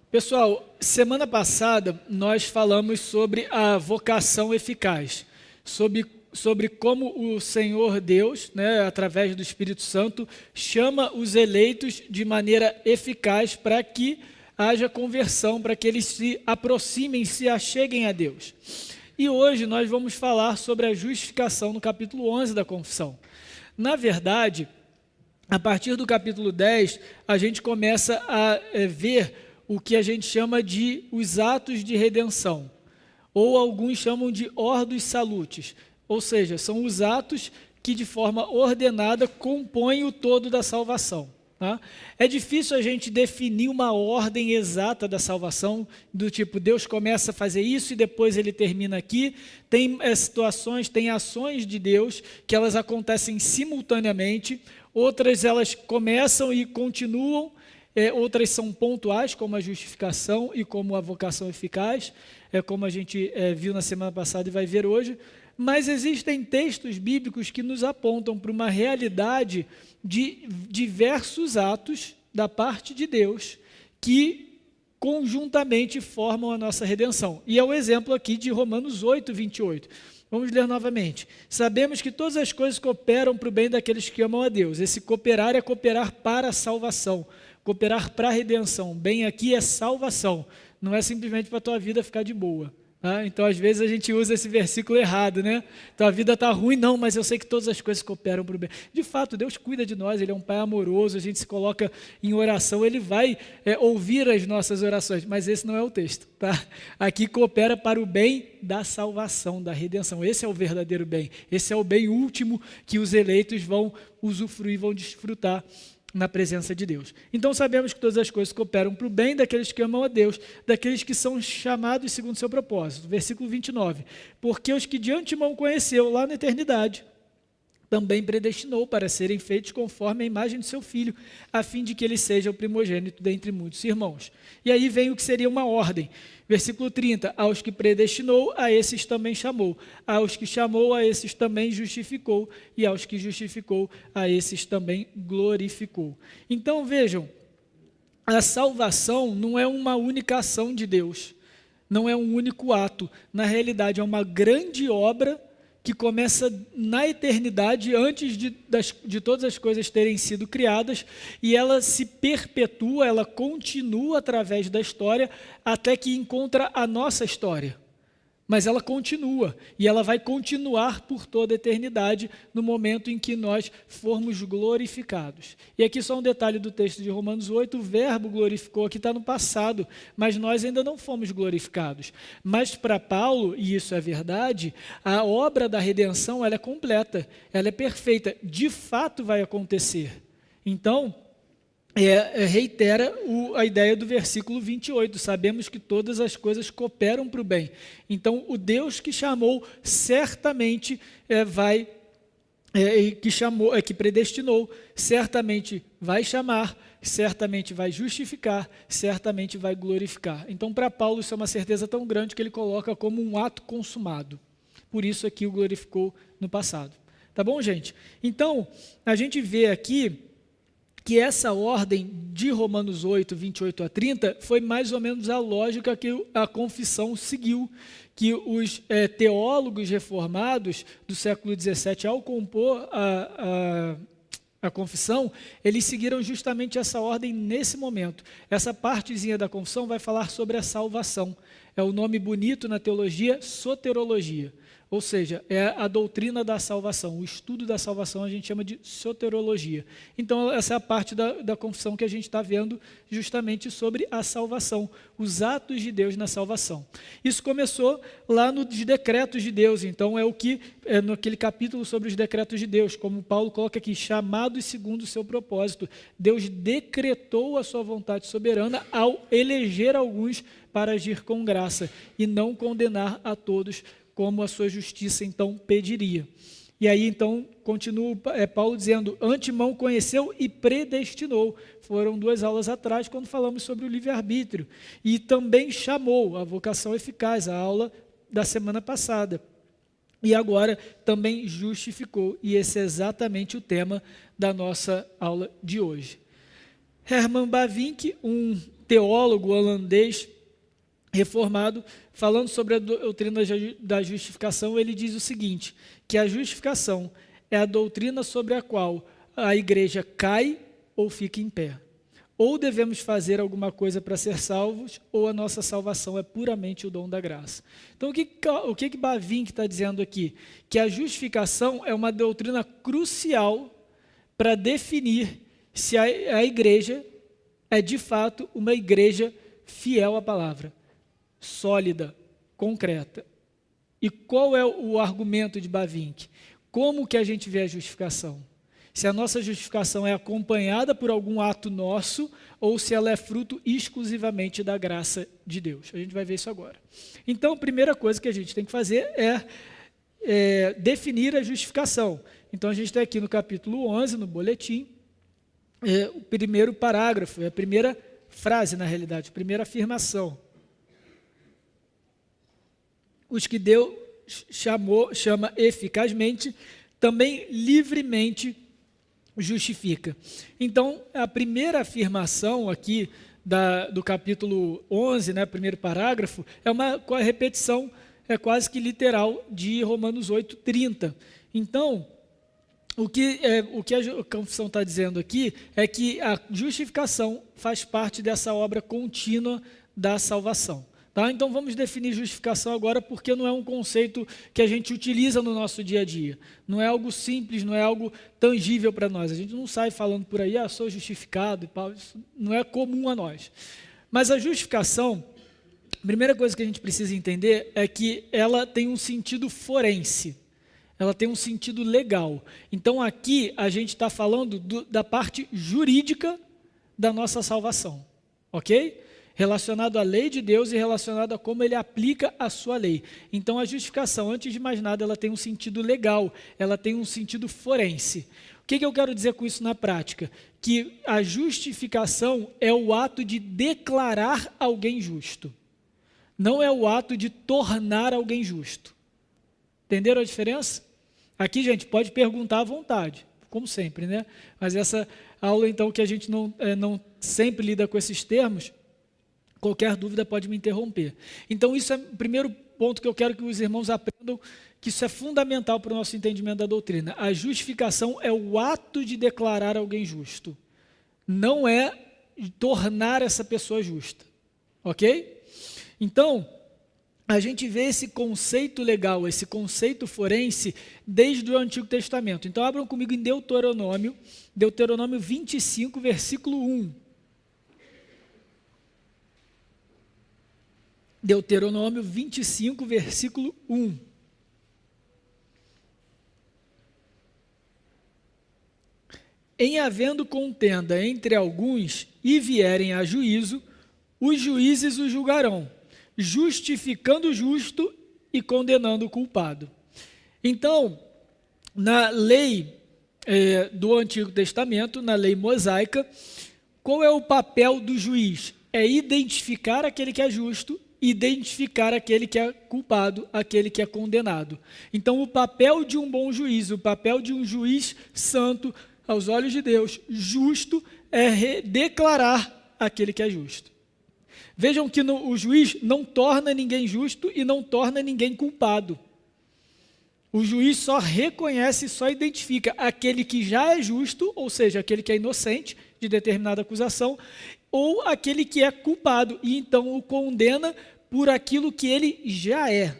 Pessoal, semana passada nós falamos sobre a vocação eficaz, sobre como o Senhor Deus, através do Espírito Santo, chama os eleitos de maneira eficaz para que haja conversão, para que eles se aproximem, se acheguem a Deus. E hoje nós vamos falar sobre a justificação no capítulo 11 da Confissão. Na verdade, a partir do capítulo 10, a gente começa a ver o que a gente chama de os atos de redenção, ou alguns chamam de ordus salutis, ou seja, são os atos que de forma ordenada compõem o todo da salvação. Tá? É difícil a gente definir uma ordem exata da salvação, do tipo, Deus começa a fazer isso e depois ele termina aqui. Tem situações, tem ações de Deus que elas acontecem simultaneamente, outras elas começam e continuam, outras são pontuais, como a justificação e como a vocação eficaz, como a gente viu na semana passada e vai ver hoje. Mas existem textos bíblicos que nos apontam para uma realidade de diversos atos da parte de Deus que conjuntamente formam a nossa redenção. E é o exemplo aqui de Romanos 8, 28. Vamos ler novamente. Sabemos que todas as coisas cooperam para o bem daqueles que amam a Deus. Esse cooperar é cooperar para a salvação, cooperar para a redenção. Bem aqui é salvação, não é simplesmente para a tua vida ficar de boa. Então, às vezes, a gente usa esse versículo errado, né? Então, a vida está ruim, não, mas eu sei que todas as coisas cooperam para o bem. De fato, Deus cuida de nós, Ele é um Pai amoroso, a gente se coloca em oração, Ele vai ouvir as nossas orações, mas esse não é o texto, tá? Aqui coopera para o bem da salvação, da redenção. Esse é o verdadeiro bem, esse é o bem último que os eleitos vão usufruir, vão desfrutar na presença de Deus. Então sabemos que todas as coisas cooperam para o bem daqueles que amam a Deus, daqueles que são chamados segundo o seu propósito. Versículo 29. Porque os que de antemão conheceu lá na eternidade, também predestinou para serem feitos conforme a imagem do seu Filho, a fim de que ele seja o primogênito dentre muitos irmãos. E aí vem o que seria uma ordem. Versículo 30, aos que predestinou, a esses também chamou. Aos que chamou, a esses também justificou. E aos que justificou, a esses também glorificou. Então vejam, a salvação não é uma única ação de Deus, não é um único ato. Na realidade, é uma grande obra que começa na eternidade, antes de todas as coisas terem sido criadas, e ela se perpetua, ela continua através da história, até que encontra a nossa história. Mas ela continua, e ela vai continuar por toda a eternidade, no momento em que nós formos glorificados. E aqui só um detalhe do texto de Romanos 8, o verbo glorificou, aqui está no passado, mas nós ainda não fomos glorificados. Mas para Paulo, e isso é verdade, a obra da redenção ela é completa, ela é perfeita, de fato vai acontecer. Então, reitera a ideia do versículo 28, sabemos que todas as coisas cooperam para o bem. Então, o Deus que chamou, certamente que predestinou, certamente vai chamar, certamente vai justificar, certamente vai glorificar. Então, para Paulo, isso é uma certeza tão grande que ele coloca como um ato consumado. Por isso aqui o glorificou no passado. Tá bom, gente? Então, a gente vê aqui que essa ordem de Romanos 8, 28 a 30, foi mais ou menos a lógica que a confissão seguiu, que os teólogos reformados do século XVII, ao compor a confissão, eles seguiram justamente essa ordem nesse momento. Essa partezinha da confissão vai falar sobre a salvação. É o nome bonito na teologia, soterologia. Ou seja, é a doutrina da salvação, o estudo da salvação a gente chama de soterologia. Então, essa é a parte da confissão que a gente está vendo justamente sobre a salvação, os atos de Deus na salvação. Isso começou lá nos decretos de Deus, então naquele capítulo sobre os decretos de Deus, como Paulo coloca aqui, chamados segundo o seu propósito. Deus decretou a sua vontade soberana ao eleger alguns para agir com graça e não condenar a todos, como a sua justiça, então, pediria. E aí, então, continua Paulo dizendo, antemão conheceu e predestinou. Foram 2 aulas atrás, quando falamos sobre o livre-arbítrio. E também chamou, a vocação eficaz, a aula da semana passada. E agora também justificou. E esse é exatamente o tema da nossa aula de hoje. Herman Bavinck, um teólogo holandês reformado, falando sobre a doutrina da justificação, ele diz o seguinte, que a justificação é a doutrina sobre a qual a igreja cai ou fica em pé. Ou devemos fazer alguma coisa para ser salvos, ou a nossa salvação é puramente o dom da graça. Então, o que Bavinck está dizendo aqui? Que a justificação é uma doutrina crucial para definir se a igreja é, de fato, uma igreja fiel à palavra, sólida, concreta. E qual é o argumento de Bavinck? Como que a gente vê a justificação? Se a nossa justificação é acompanhada por algum ato nosso ou se ela é fruto exclusivamente da graça de Deus. A gente vai ver isso agora. Então, a primeira coisa que a gente tem que fazer é definir a justificação. Então, a gente está aqui no capítulo 11, no boletim, o primeiro parágrafo, a primeira frase, na realidade, a primeira afirmação. Os que Deus chama eficazmente, também livremente justifica. Então, a primeira afirmação aqui do capítulo 11, né, primeiro parágrafo, é uma repetição, quase que literal, de Romanos 8:30. Então, o que a confissão está dizendo aqui é que a justificação faz parte dessa obra contínua da salvação. Tá? Então, vamos definir justificação agora, porque não é um conceito que a gente utiliza no nosso dia a dia. Não é algo simples, não é algo tangível para nós. A gente não sai falando por aí, sou justificado e tal. Isso não é comum a nós. Mas a justificação, a primeira coisa que a gente precisa entender é que ela tem um sentido forense. Ela tem um sentido legal. Então, aqui, a gente está falando da parte jurídica da nossa salvação. Ok? Relacionado à lei de Deus e relacionado a como ele aplica a sua lei. Então, a justificação, antes de mais nada, ela tem um sentido legal, ela tem um sentido forense. O que eu quero dizer com isso na prática? Que a justificação é o ato de declarar alguém justo. Não é o ato de tornar alguém justo. Entenderam a diferença? Aqui, gente, pode perguntar à vontade, como sempre, né? Mas essa aula, então, que a gente não sempre lida com esses termos, qualquer dúvida pode me interromper. Então, isso é o primeiro ponto que eu quero que os irmãos aprendam, que isso é fundamental para o nosso entendimento da doutrina. A justificação é o ato de declarar alguém justo. Não é tornar essa pessoa justa. Ok? Então, a gente vê esse conceito legal, esse conceito forense, desde o Antigo Testamento. Então, abram comigo em Deuteronômio 25, versículo 1. Deuteronômio 25, versículo 1. Em havendo contenda entre alguns e vierem a juízo, os juízes os julgarão, justificando o justo e condenando o culpado. Então, na lei do Antigo Testamento, na lei mosaica, qual é o papel do juiz? É identificar aquele que é justo, identificar aquele que é culpado, aquele que é condenado. Então, o papel de um bom juiz, o papel de um juiz santo, aos olhos de Deus, justo, é declarar aquele que é justo. Vejam que o juiz não torna ninguém justo e não torna ninguém culpado. O juiz só reconhece, só identifica aquele que já é justo, ou seja, aquele que é inocente de determinada acusação, ou aquele que é culpado, e então o condena por aquilo que ele já é.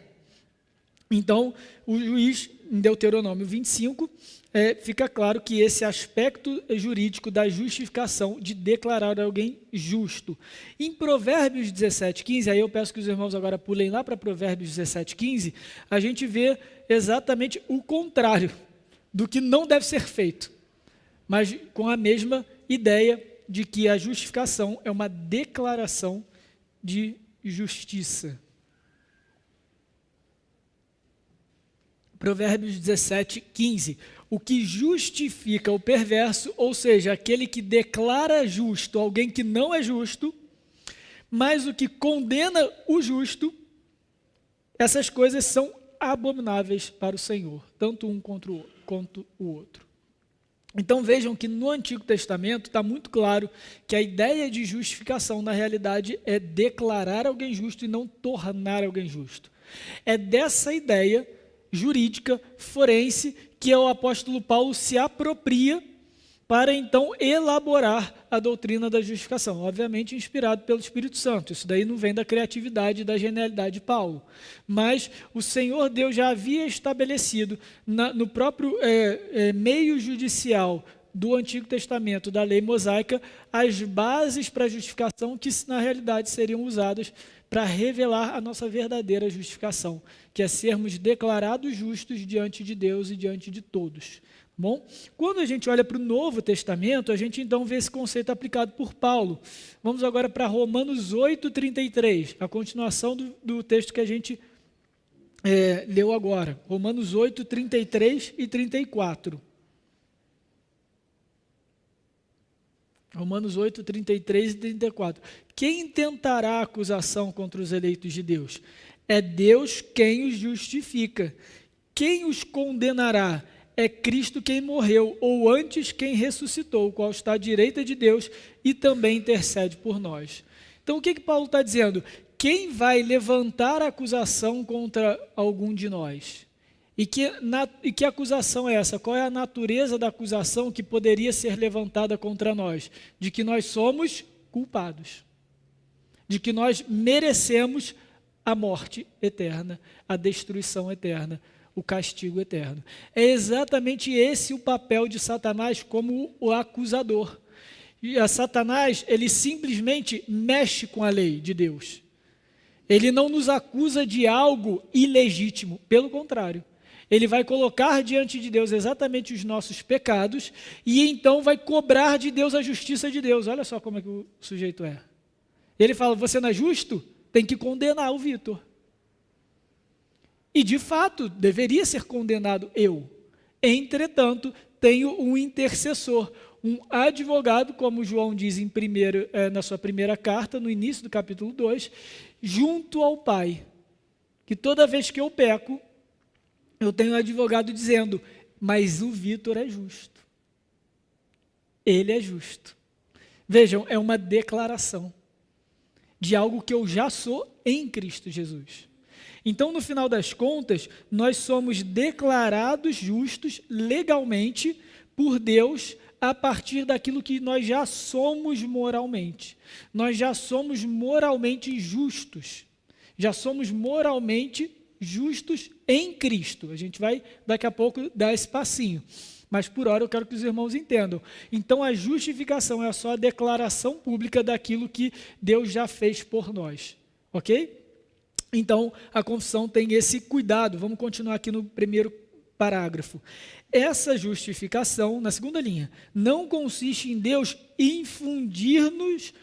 Então, o juiz, em Deuteronômio 25, fica claro que esse aspecto jurídico da justificação, de declarar alguém justo. Em Provérbios 17:15, aí eu peço que os irmãos agora pulem lá para Provérbios 17:15, a gente vê exatamente o contrário do que não deve ser feito, mas com a mesma ideia de que a justificação é uma declaração de justiça. Provérbios 17:15. O que justifica o perverso, ou seja, aquele que declara justo alguém que não é justo, mas o que condena o justo, essas coisas são abomináveis para o Senhor, tanto um quanto o outro. Então vejam que no Antigo Testamento está muito claro que a ideia de justificação, na realidade, é declarar alguém justo e não tornar alguém justo. É dessa ideia jurídica, forense, que o apóstolo Paulo se apropria para então elaborar a doutrina da justificação, obviamente inspirado pelo Espírito Santo. Isso daí não vem da criatividade e da genialidade de Paulo, mas o Senhor Deus já havia estabelecido no próprio meio judicial do Antigo Testamento, da lei mosaica, as bases para a justificação que na realidade seriam usadas para revelar a nossa verdadeira justificação, que é sermos declarados justos diante de Deus e diante de todos. Bom, quando a gente olha para o Novo Testamento, a gente então vê esse conceito aplicado por Paulo. Vamos agora para Romanos 8:33, a continuação do texto que a gente leu agora. Romanos 8:33 e 34. Romanos 8:33 e 34. Quem tentará acusação contra os eleitos de Deus? É Deus quem os justifica. Quem os condenará? É Cristo quem morreu, ou antes quem ressuscitou, o qual está à direita de Deus e também intercede por nós. Então o que Paulo está dizendo? Quem vai levantar acusação contra algum de nós? E que acusação é essa? Qual é a natureza da acusação que poderia ser levantada contra nós? De que nós somos culpados. De que nós merecemos a morte eterna, a destruição eterna, o castigo eterno. É exatamente esse o papel de Satanás como o acusador. E a Satanás, ele simplesmente mexe com a lei de Deus. Ele não nos acusa de algo ilegítimo, pelo contrário. Ele vai colocar diante de Deus exatamente os nossos pecados e então vai cobrar de Deus a justiça de Deus. Olha só como é que o sujeito é. Ele fala, você não é justo? Tem que condenar o Vitor. E, de fato, deveria ser condenado eu. Entretanto, tenho um intercessor, um advogado, como João diz na sua primeira carta, no início do capítulo 2, junto ao Pai. Que toda vez que eu peco, eu tenho um advogado dizendo, mas o Vitor é justo. Ele é justo. Vejam, é uma declaração de algo que eu já sou em Cristo Jesus. Então, no final das contas, nós somos declarados justos legalmente por Deus a partir daquilo que nós já somos moralmente. Nós já somos moralmente justos. Já somos moralmente justos em Cristo. A gente vai, daqui a pouco, dar esse passinho. Mas, por hora, eu quero que os irmãos entendam. Então, a justificação é só a declaração pública daquilo que Deus já fez por nós. Ok? Então, a confissão tem esse cuidado. Vamos continuar aqui no primeiro parágrafo. Essa justificação, na segunda linha, não consiste em Deus infundir-nos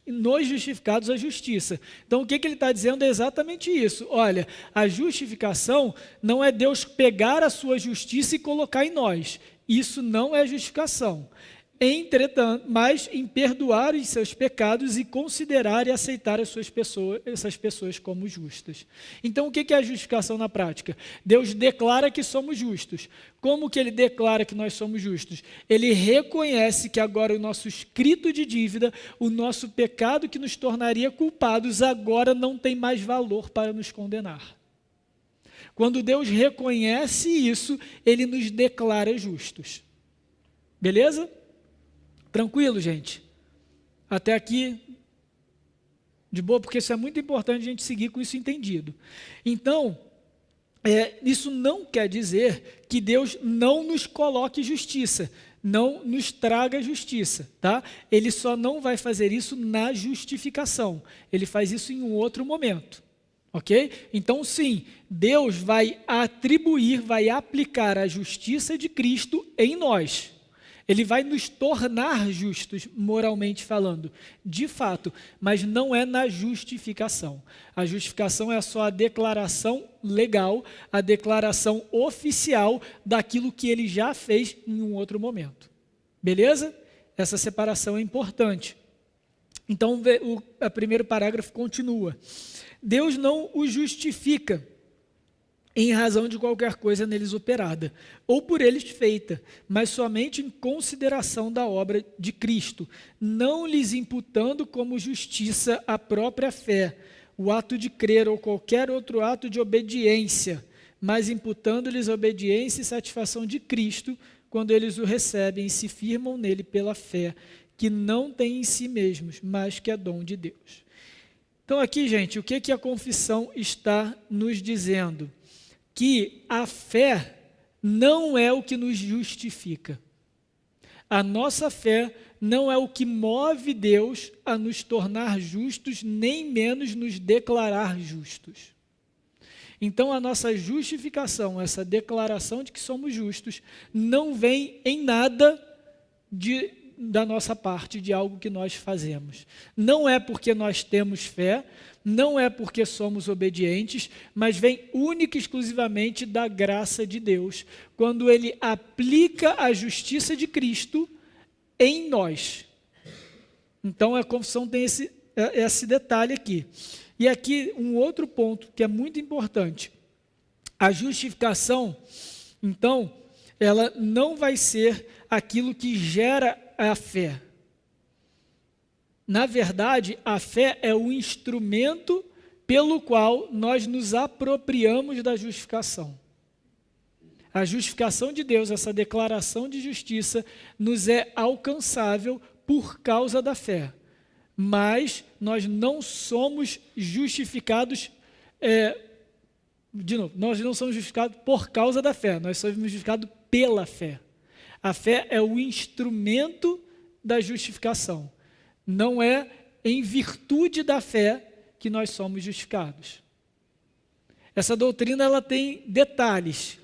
nos justificados a justiça. Então, o que ele está dizendo é exatamente isso. Olha, a justificação não é Deus pegar a sua justiça e colocar em nós. Isso não é justificação. Entretanto, mas em perdoar os seus pecados e considerar e aceitar essas pessoas como justas. Então, o que é a justificação na prática? Deus declara que somos justos. Como que ele declara que nós somos justos? Ele reconhece que agora o nosso escrito de dívida, o nosso pecado que nos tornaria culpados, agora não tem mais valor para nos condenar. Quando Deus reconhece isso, ele nos declara justos. Beleza? Tranquilo, gente? Até aqui, de boa, porque isso é muito importante a gente seguir com isso entendido. Então, isso não quer dizer que Deus não nos coloque justiça, não nos traga justiça, tá? Ele só não vai fazer isso na justificação, ele faz isso em um outro momento, ok? Então, sim, Deus vai atribuir, vai aplicar a justiça de Cristo em nós. Ele vai nos tornar justos, moralmente falando, de fato, mas não é na justificação. A justificação é só a declaração legal, a declaração oficial daquilo que ele já fez em um outro momento. Beleza? Essa separação é importante. Então, o primeiro parágrafo continua. Deus não o justifica. em razão de qualquer coisa neles operada, ou por eles feita, mas somente em consideração da obra de Cristo, não lhes imputando como justiça a própria fé, o ato de crer ou qualquer outro ato de obediência, mas imputando-lhes a obediência e satisfação de Cristo, quando eles o recebem e se firmam nele pela fé, que não tem em si mesmos, mas que é dom de Deus. Então aqui, gente, o que a confissão está nos dizendo? Que a fé não é o que nos justifica. A nossa fé não é o que move Deus a nos tornar justos, nem menos nos declarar justos. Então a nossa justificação, essa declaração de que somos justos, não vem em nada da nossa parte, de algo que nós fazemos. Não é porque nós temos fé, não é porque somos obedientes, mas vem única e exclusivamente da graça de Deus, quando Ele aplica a justiça de Cristo em nós. Então a confissão tem esse detalhe aqui. E aqui um outro ponto que é muito importante. A justificação, então, ela não vai ser aquilo que gera a fé. Na verdade, a fé é o instrumento pelo qual nós nos apropriamos da justificação. A justificação de Deus, essa declaração de justiça, nos é alcançável por causa da fé. Mas nós não somos justificados, nós não somos justificados por causa da fé, nós somos justificados pela fé. A fé é o instrumento da justificação. Não é em virtude da fé que nós somos justificados. Essa doutrina ela tem detalhes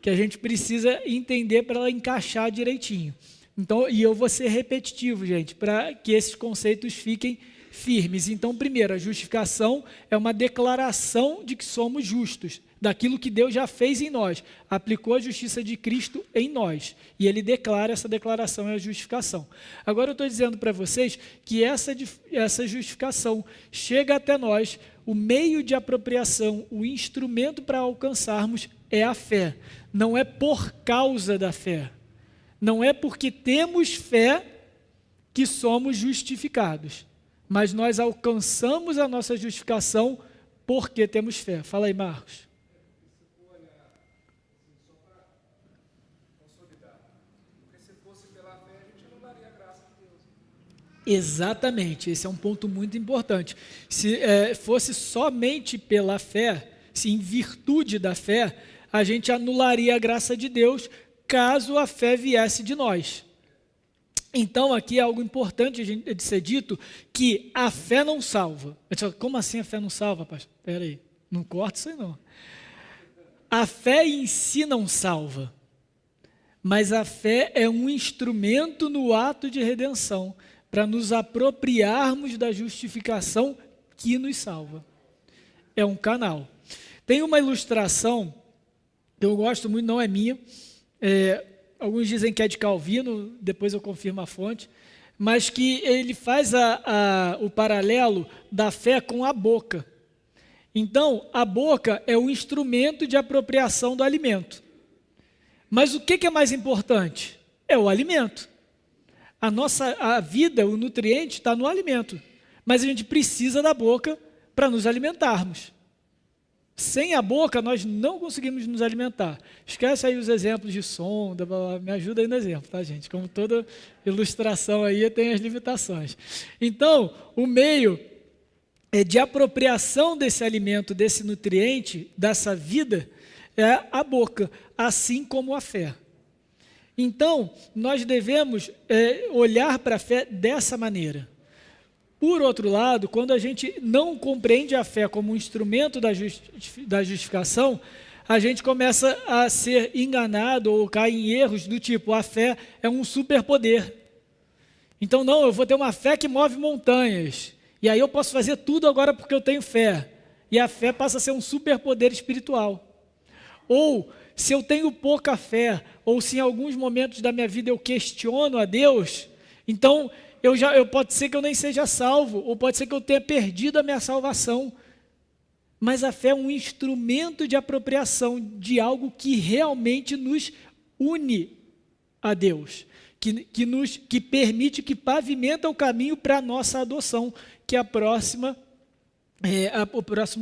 que a gente precisa entender para ela encaixar direitinho. Então, e eu vou ser repetitivo, gente, para que esses conceitos fiquem firmes. Então, primeiro, a justificação é uma declaração de que somos justos, daquilo que Deus já fez em nós, aplicou a justiça de Cristo em nós, e Ele declara essa declaração, é a justificação. Agora eu estou dizendo para vocês que essa justificação chega até nós, o meio de apropriação, o instrumento para alcançarmos é a fé, não é por causa da fé, não é porque temos fé que somos justificados, mas nós alcançamos a nossa justificação porque temos fé. Fala aí, Marcos. Exatamente, esse é um ponto muito importante. Se fosse somente pela fé, se em virtude da fé, a gente anularia a graça de Deus caso a fé viesse de nós. Então aqui é algo importante de ser dito, que a fé não salva. Como assim a fé não salva, pastor? Espera aí, não corta isso aí não. A fé em si não salva, mas a fé é um instrumento no ato de redenção, para nos apropriarmos da justificação que nos salva. É um canal. Tem uma ilustração, que eu gosto muito, não é minha, alguns dizem que é de Calvino, depois eu confirmo a fonte, mas que ele faz o paralelo da fé com a boca. Então, a boca é o instrumento de apropriação do alimento. Mas o que é mais importante? É o alimento. A vida, o nutriente está no alimento, mas a gente precisa da boca para nos alimentarmos. Sem a boca, nós não conseguimos nos alimentar. Esquece aí os exemplos de som, me ajuda aí no exemplo, tá, gente? Como toda ilustração aí tem as limitações. Então, o meio de apropriação desse alimento, desse nutriente, dessa vida, é a boca, assim como a fé. Então, nós devemos olhar para a fé dessa maneira. Por outro lado, quando a gente não compreende a fé como um instrumento da justificação, a gente começa a ser enganado ou cair em erros do tipo, a fé é um superpoder. Então, não, eu vou ter uma fé que move montanhas, e aí eu posso fazer tudo agora porque eu tenho fé. E a fé passa a ser um superpoder espiritual. Ou, se eu tenho pouca fé, ou se em alguns momentos da minha vida eu questiono a Deus, então pode ser que eu nem seja salvo, ou pode ser que eu tenha perdido a minha salvação. mas a fé é um instrumento de apropriação de algo que realmente nos une a Deus, que permite, que pavimenta o caminho para a nossa adoção, que é o próximo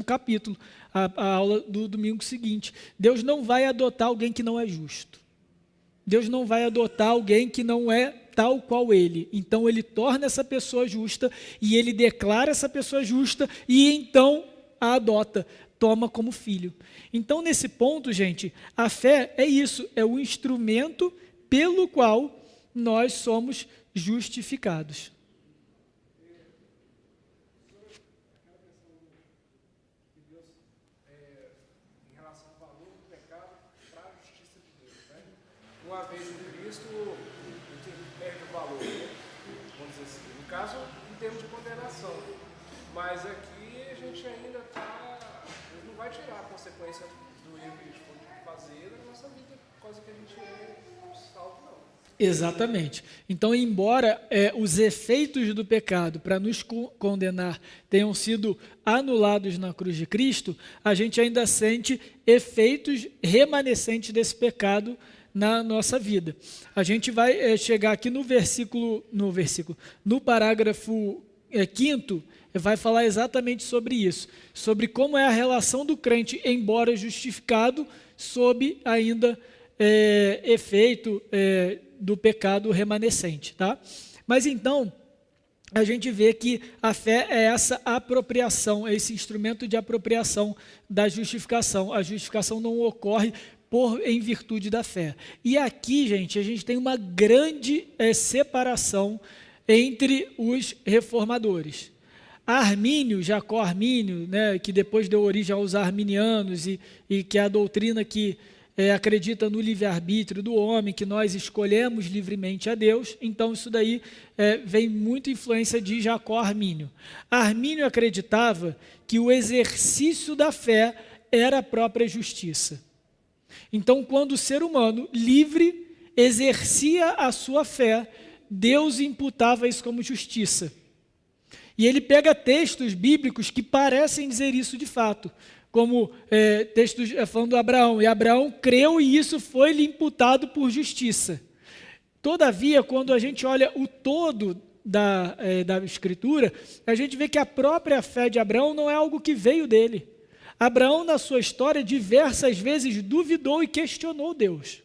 capítulo, a aula do domingo seguinte. Deus não vai adotar alguém que não é justo. Deus não vai adotar alguém que não é tal qual ele. Então ele torna essa pessoa justa e ele declara essa pessoa justa e então a adota, toma como filho. Então nesse ponto, gente, a fé é isso, é o instrumento pelo qual nós somos justificados. Uma vez em Cristo, perde o valor, né? Vamos dizer assim. No caso, em termos de condenação. Mas aqui a gente ainda está. Deus não vai tirar a consequência do erro que a gente for fazer da nossa vida, por causa que a gente é salvo, não. Exatamente. Então, embora os efeitos do pecado para nos condenar tenham sido anulados na cruz de Cristo, a gente ainda sente efeitos remanescentes desse pecado na nossa vida. A gente vai chegar aqui no parágrafo 5º, vai falar exatamente sobre isso, sobre como é a relação do crente, embora justificado, sob ainda efeito do pecado remanescente, tá? Mas então, a gente vê que a fé é essa apropriação, é esse instrumento de apropriação da justificação. A justificação não ocorre em virtude da fé. E aqui, gente, a gente tem uma grande separação entre os reformadores. Armínio, Jacó Armínio, né, que depois deu origem aos arminianos e que é a doutrina que acredita no livre-arbítrio do homem, que nós escolhemos livremente a Deus. Então isso daí vem muita influência de Jacó Armínio. Armínio acreditava que o exercício da fé era a própria justiça. Então, quando o ser humano livre exercia a sua fé, Deus imputava isso como justiça. E ele pega textos bíblicos que parecem dizer isso de fato, como textos falando de Abraão, e Abraão creu e isso foi-lhe imputado por justiça. Todavia, quando a gente olha o todo da Escritura, a gente vê que a própria fé de Abraão não é algo que veio dele. Abraão, na sua história, diversas vezes duvidou e questionou Deus.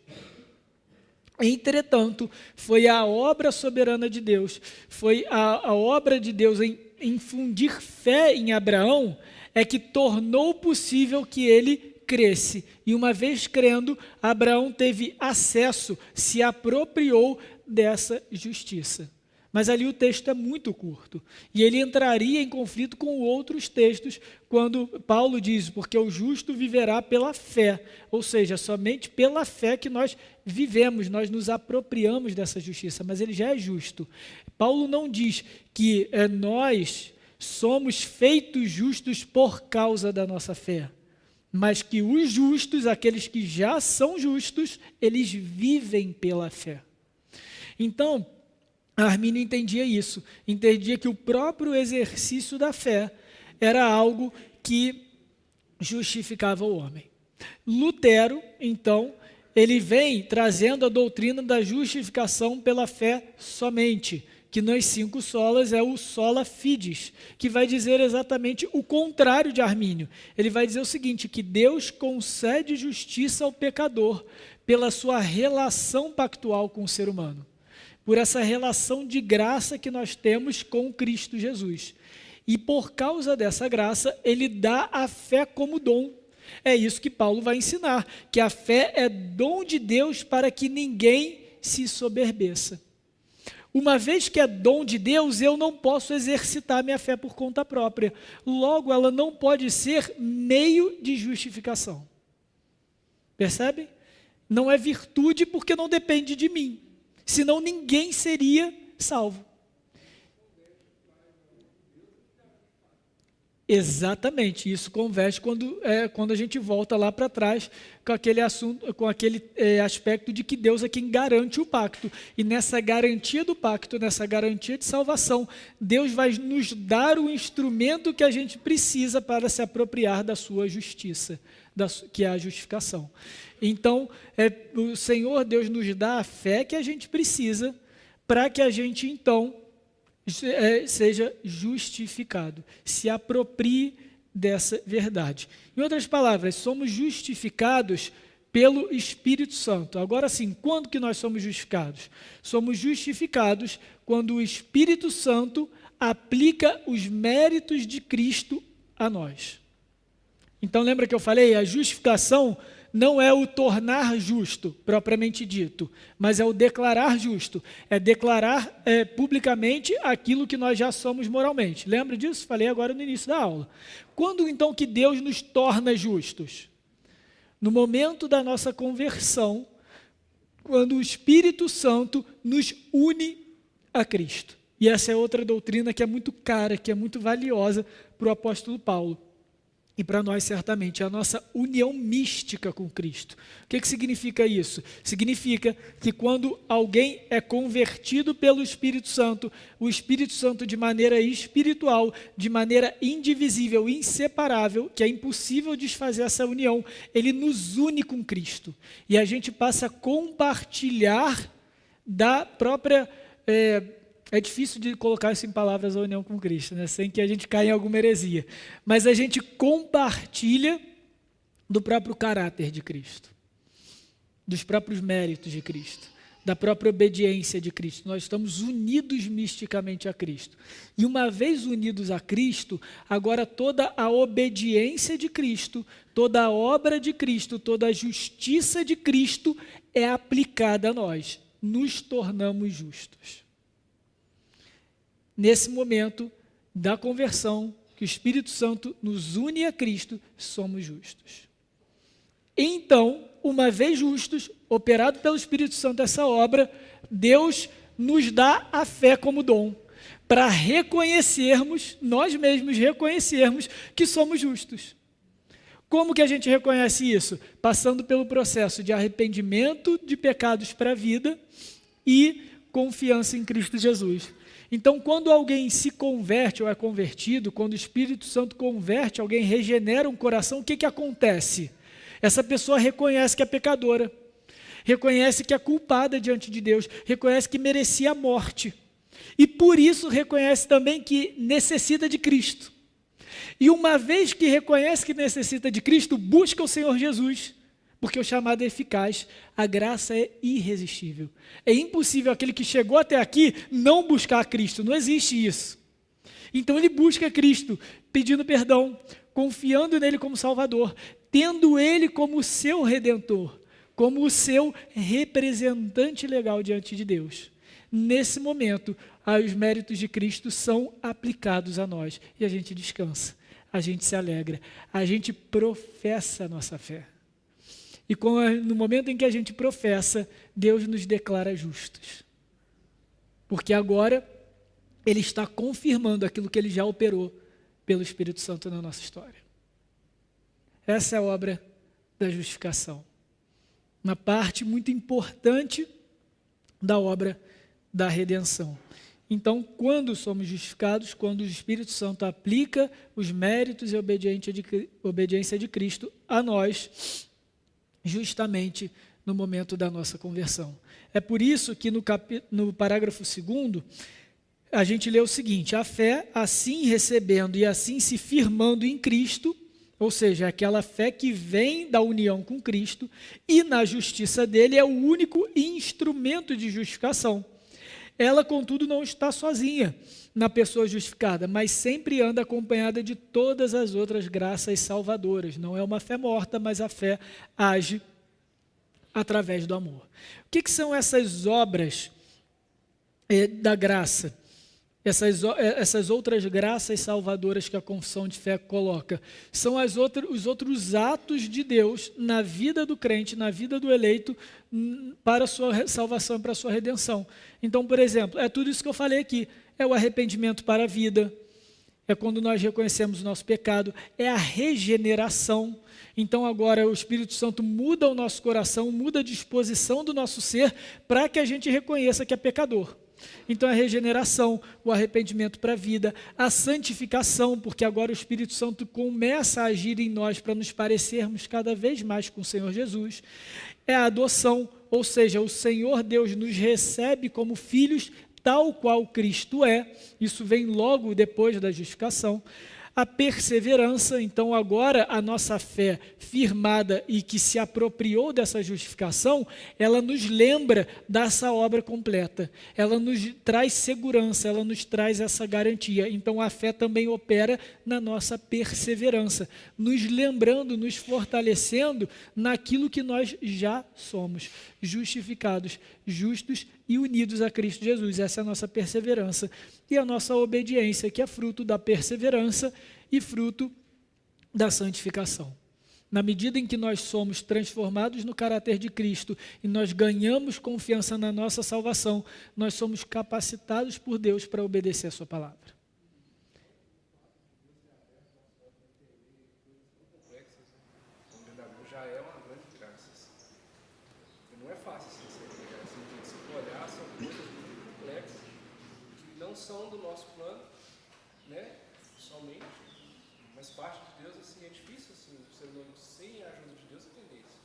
Entretanto, foi a obra soberana de Deus, foi a obra de Deus em infundir fé em Abraão, é que tornou possível que ele cresce. E uma vez crendo, Abraão teve acesso, se apropriou dessa justiça. Mas ali o texto é muito curto. E ele entraria em conflito com outros textos quando Paulo diz, porque o justo viverá pela fé. Ou seja, somente pela fé que nós vivemos, nós nos apropriamos dessa justiça, mas ele já é justo. Paulo não diz que nós somos feitos justos por causa da nossa fé, mas que os justos, aqueles que já são justos, eles vivem pela fé. Então, Armínio entendia isso, entendia que o próprio exercício da fé era algo que justificava o homem. Lutero, então, ele vem trazendo a doutrina da justificação pela fé somente, que nas 5 solas é o sola fides, que vai dizer exatamente o contrário de Armínio. Ele vai dizer o seguinte, que Deus concede justiça ao pecador pela sua relação pactual com o ser humano, por essa relação de graça que nós temos com Cristo Jesus. E por causa dessa graça, ele dá a fé como dom. É isso que Paulo vai ensinar, que a fé é dom de Deus para que ninguém se soberbeça. Uma vez que é dom de Deus, eu não posso exercitar minha fé por conta própria. Logo, ela não pode ser meio de justificação. Percebe? Não é virtude porque não depende de mim. Senão ninguém seria salvo. Exatamente, isso converge quando a gente volta lá para trás com aquele assunto, com aquele aspecto de que Deus é quem garante o pacto. E nessa garantia do pacto, nessa garantia de salvação, Deus vai nos dar o instrumento que a gente precisa para se apropriar da sua justiça, que é a justificação. Então, o Senhor Deus nos dá a fé que a gente precisa para que a gente, então, seja justificado, se aproprie dessa verdade. Em outras palavras, somos justificados pelo Espírito Santo. Agora sim, quando que nós somos justificados? Somos justificados quando o Espírito Santo aplica os méritos de Cristo a nós. Então lembra que eu falei? A justificação não é o tornar justo, propriamente dito, mas é o declarar justo, é declarar publicamente aquilo que nós já somos moralmente. Lembra disso? Falei agora no início da aula. Quando então que Deus nos torna justos? No momento da nossa conversão, quando o Espírito Santo nos une a Cristo. E essa é outra doutrina que é muito cara, que é muito valiosa para o apóstolo Paulo. E para nós, certamente, é a nossa união mística com Cristo. O que significa isso? Significa que quando alguém é convertido pelo Espírito Santo, o Espírito Santo, de maneira espiritual, de maneira indivisível, inseparável, que é impossível desfazer essa união, ele nos une com Cristo. E a gente passa a compartilhar da própria... É difícil de colocar isso em palavras, a união com Cristo, né? Sem que a gente caia em alguma heresia. Mas a gente compartilha do próprio caráter de Cristo, dos próprios méritos de Cristo, da própria obediência de Cristo. Nós estamos unidos misticamente a Cristo. E uma vez unidos a Cristo, agora toda a obediência de Cristo, toda a obra de Cristo, toda a justiça de Cristo é aplicada a nós. Nos tornamos justos. Nesse momento da conversão, que o Espírito Santo nos une a Cristo, somos justos. Então, uma vez justos, operado pelo Espírito Santo essa obra, Deus nos dá a fé como dom, para reconhecermos, nós mesmos reconhecermos que somos justos. Como que a gente reconhece isso? Passando pelo processo de arrependimento de pecados para a vida e confiança em Cristo Jesus. Então, quando alguém se converte ou é convertido, quando o Espírito Santo converte, alguém regenera um coração, o que acontece? Essa pessoa reconhece que é pecadora, reconhece que é culpada diante de Deus, reconhece que merecia a morte. E por isso reconhece também que necessita de Cristo. E uma vez que reconhece que necessita de Cristo, busca o Senhor Jesus. Porque o chamado é eficaz, a graça é irresistível. É impossível aquele que chegou até aqui não buscar Cristo, não existe isso. Então ele busca Cristo, pedindo perdão, confiando nele como Salvador, tendo ele como seu Redentor, como o seu representante legal diante de Deus. Nesse momento, os méritos de Cristo são aplicados a nós e a gente descansa, a gente se alegra, a gente professa a nossa fé. E no momento em que a gente professa, Deus nos declara justos. Porque agora Ele está confirmando aquilo que Ele já operou pelo Espírito Santo na nossa história. Essa é a obra da justificação. Uma parte muito importante da obra da redenção. Então, quando somos justificados, quando o Espírito Santo aplica os méritos e a obediência de Cristo a nós, justamente no momento da nossa conversão. É por isso que no parágrafo 2º, a gente lê o seguinte: a fé, assim recebendo e assim se firmando em Cristo, ou seja, aquela fé que vem da união com Cristo e na justiça dele é o único instrumento de justificação. Ela, contudo, não está sozinha na pessoa justificada, mas sempre anda acompanhada de todas as outras graças salvadoras. Não é uma fé morta, mas a fé age através do amor. O que são essas obras da graça? Essas outras graças salvadoras que a confissão de fé coloca. São os outros atos de Deus na vida do crente, na vida do eleito, para a sua salvação e para a sua redenção. Então, por exemplo, é tudo isso que eu falei aqui. É o arrependimento para a vida, é quando nós reconhecemos o nosso pecado, é a regeneração. Então agora o Espírito Santo muda o nosso coração, muda a disposição do nosso ser para que a gente reconheça que é pecador. Então a regeneração, o arrependimento para a vida, a santificação, porque agora o Espírito Santo começa a agir em nós para nos parecermos cada vez mais com o Senhor Jesus. É a adoção, ou seja, o Senhor Deus nos recebe como filhos, tal qual Cristo é. Isso vem logo depois da justificação. A perseverança, então agora a nossa fé firmada e que se apropriou dessa justificação, ela nos lembra dessa obra completa, ela nos traz segurança, ela nos traz essa garantia. Então a fé também opera na nossa perseverança, nos lembrando, nos fortalecendo naquilo que nós já somos, justificados, justos e unidos a Cristo Jesus. Essa é a nossa perseverança. E a nossa obediência, que é fruto da perseverança e fruto da santificação. Na medida em que nós somos transformados no caráter de Cristo e nós ganhamos confiança na nossa salvação, nós somos capacitados por Deus para obedecer a sua palavra. Já é uma grande graça. E não é fácil se for olhar, são coisas muito complexas que não são do nosso plano, né? Somente, mas parte de Deus, assim, é difícil, assim, o ser humano sem a ajuda de Deus entender isso.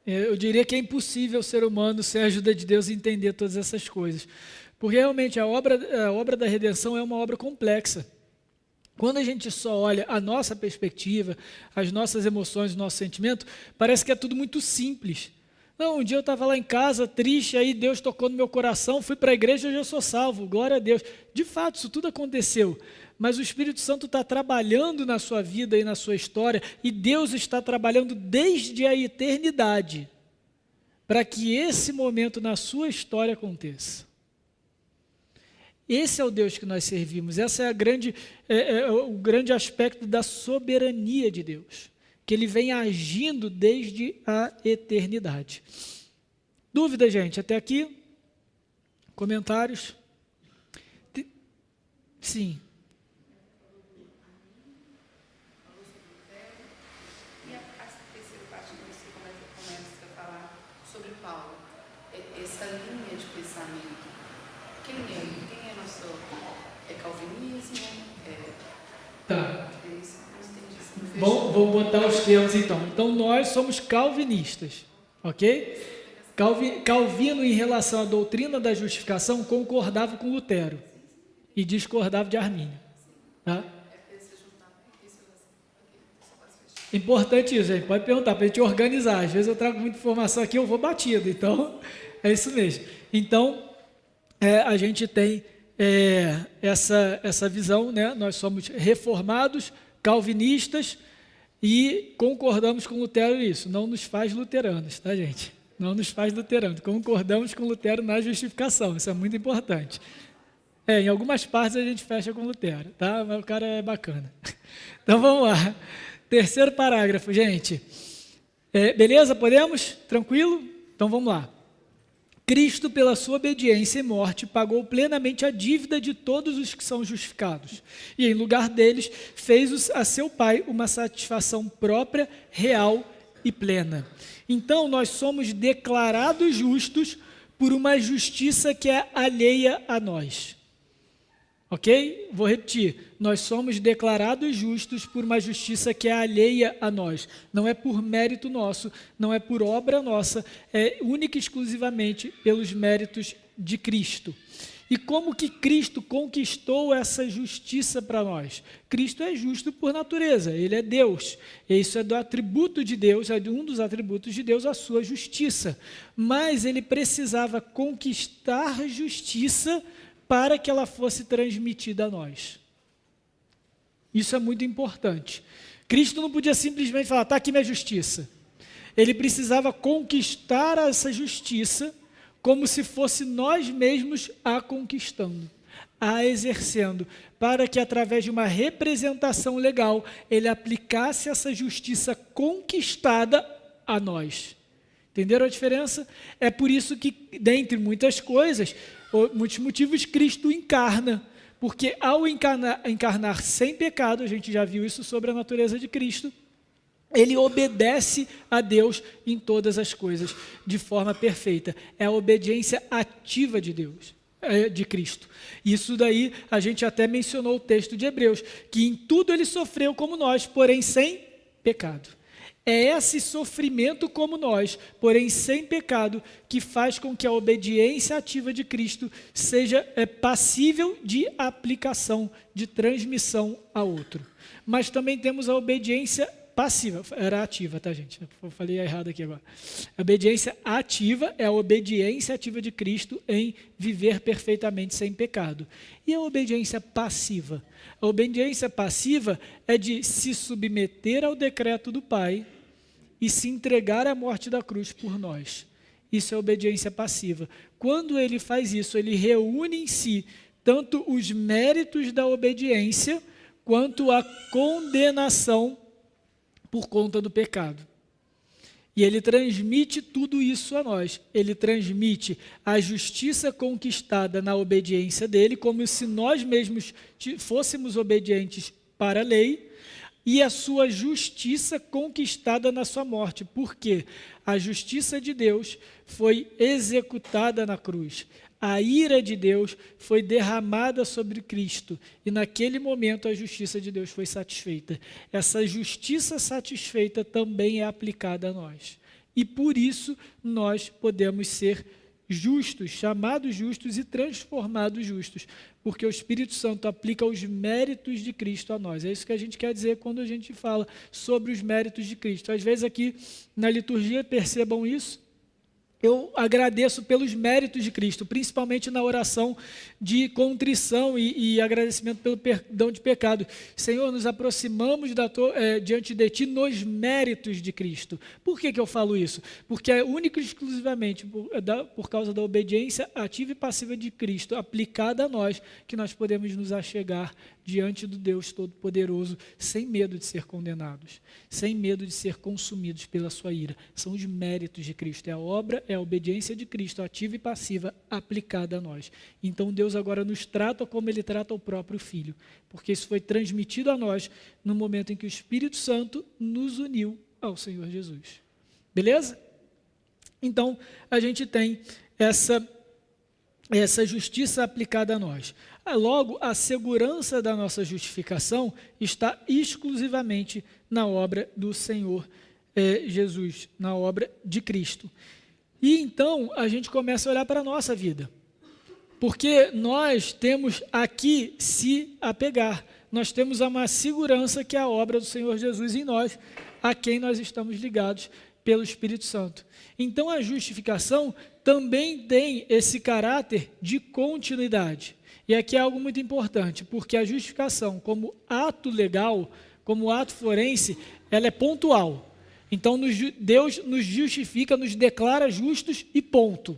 Eu diria que é impossível o ser humano, sem a ajuda de Deus, entender todas essas coisas. Porque realmente a obra da redenção é uma obra complexa. Quando a gente só olha a nossa perspectiva, as nossas emoções, o nosso sentimento, parece que é tudo muito simples. Não, um dia eu estava lá em casa, triste, aí Deus tocou no meu coração, fui para a igreja e hoje eu sou salvo, glória a Deus. De fato, isso tudo aconteceu, mas o Espírito Santo está trabalhando na sua vida e na sua história, e Deus está trabalhando desde a eternidade, para que esse momento na sua história aconteça. Esse é o Deus que nós servimos, esse é o grande aspecto da soberania de Deus, que Ele vem agindo desde a eternidade. Dúvida, gente, até aqui? Comentários? Sim. E a terceira parte que você começa a falar sobre Paulo, essa linha de pensamento, quem é nosso... É calvinismo? Tá. Vou botar os termos então. Então nós somos calvinistas, ok? Calvino, em relação à doutrina da justificação, concordava com Lutero e discordava de Armínio. Tá? Importante isso, gente. Pode perguntar para a gente organizar. Às vezes eu trago muita informação aqui, eu vou batido. Então, é isso mesmo. Então, a gente tem essa visão, né? Nós somos reformados, calvinistas, e concordamos com Lutero nisso. Não nos faz luteranos, tá, gente? Não nos faz luteranos. Concordamos com Lutero na justificação. Isso é muito importante. Em algumas partes a gente fecha com Lutero, tá? Mas o cara é bacana. Então vamos lá. Terceiro parágrafo, gente. Beleza? Podemos? Tranquilo? Então vamos lá. Cristo, pela sua obediência e morte, pagou plenamente a dívida de todos os que são justificados. E, em lugar deles, fez a seu Pai uma satisfação própria, real e plena. Então, nós somos declarados justos por uma justiça que é alheia a nós. Ok? Vou repetir. Nós somos declarados justos por uma justiça que é alheia a nós. Não é por mérito nosso, não é por obra nossa, é única e exclusivamente pelos méritos de Cristo. E como que Cristo conquistou essa justiça para nós? Cristo é justo por natureza, Ele é Deus. Isso é do atributo de Deus, é um dos atributos de Deus, a sua justiça. Mas Ele precisava conquistar justiça para que ela fosse transmitida a nós. Isso é muito importante. Cristo não podia simplesmente falar, está aqui minha justiça. Ele precisava conquistar essa justiça como se fosse nós mesmos a conquistando, a exercendo, para que através de uma representação legal, ele aplicasse essa justiça conquistada a nós. Entenderam a diferença? É por isso que, dentre muitas coisas, muitos motivos, Cristo encarna, Porque ao encarnar sem pecado, a gente já viu isso sobre a natureza de Cristo, ele obedece a Deus em todas as coisas, de forma perfeita. É a obediência ativa de Deus, de Cristo. Isso daí, a gente até mencionou o texto de Hebreus, que em tudo ele sofreu como nós, porém sem pecado. É esse sofrimento como nós, porém sem pecado, que faz com que a obediência ativa de Cristo seja passível de aplicação, de transmissão a outro. Mas também temos a obediência passiva, era ativa, tá, gente? Eu falei errado aqui agora. A obediência ativa é a obediência ativa de Cristo em viver perfeitamente sem pecado. E a obediência passiva? A obediência passiva é de se submeter ao decreto do Pai e se entregar à morte da cruz por nós. Isso é obediência passiva. Quando ele faz isso, ele reúne em si tanto os méritos da obediência quanto a condenação por conta do pecado. E ele transmite tudo isso a nós. Ele transmite a justiça conquistada na obediência dele, como se nós mesmos fôssemos obedientes para a lei, e a sua justiça conquistada na sua morte. Por quê? A justiça de Deus foi executada na cruz. A ira de Deus foi derramada sobre Cristo, e naquele momento a justiça de Deus foi satisfeita. Essa justiça satisfeita também é aplicada a nós. E por isso nós podemos ser justos, chamados justos e transformados justos, porque o Espírito Santo aplica os méritos de Cristo a nós. É isso que a gente quer dizer quando a gente fala sobre os méritos de Cristo. Às vezes aqui na liturgia, percebam isso, eu agradeço pelos méritos de Cristo, principalmente na oração de contrição e agradecimento pelo perdão de pecado. Senhor, nos aproximamos diante de Ti nos méritos de Cristo. Por que eu falo isso? Porque é único e exclusivamente por causa da obediência ativa e passiva de Cristo, aplicada a nós, que nós podemos nos achegar diante do Deus Todo-Poderoso, sem medo de ser condenados, sem medo de ser consumidos pela sua ira. São os méritos de Cristo, é a obra, é a obediência de Cristo, ativa e passiva, aplicada a nós. Então Deus agora nos trata como Ele trata o próprio Filho, porque isso foi transmitido a nós no momento em que o Espírito Santo nos uniu ao Senhor Jesus. Beleza? Então, a gente tem essa justiça aplicada a nós. Logo, a segurança da nossa justificação está exclusivamente na obra do Senhor Jesus, na obra de Cristo. E então a gente começa a olhar para a nossa vida, porque nós temos aqui se apegar, nós temos uma segurança que é a obra do Senhor Jesus em nós, a quem nós estamos ligados pelo Espírito Santo. Então a justificação também tem esse caráter de continuidade. E aqui é algo muito importante, porque a justificação como ato legal, como ato forense, ela é pontual. Então Deus nos justifica, nos declara justos e ponto.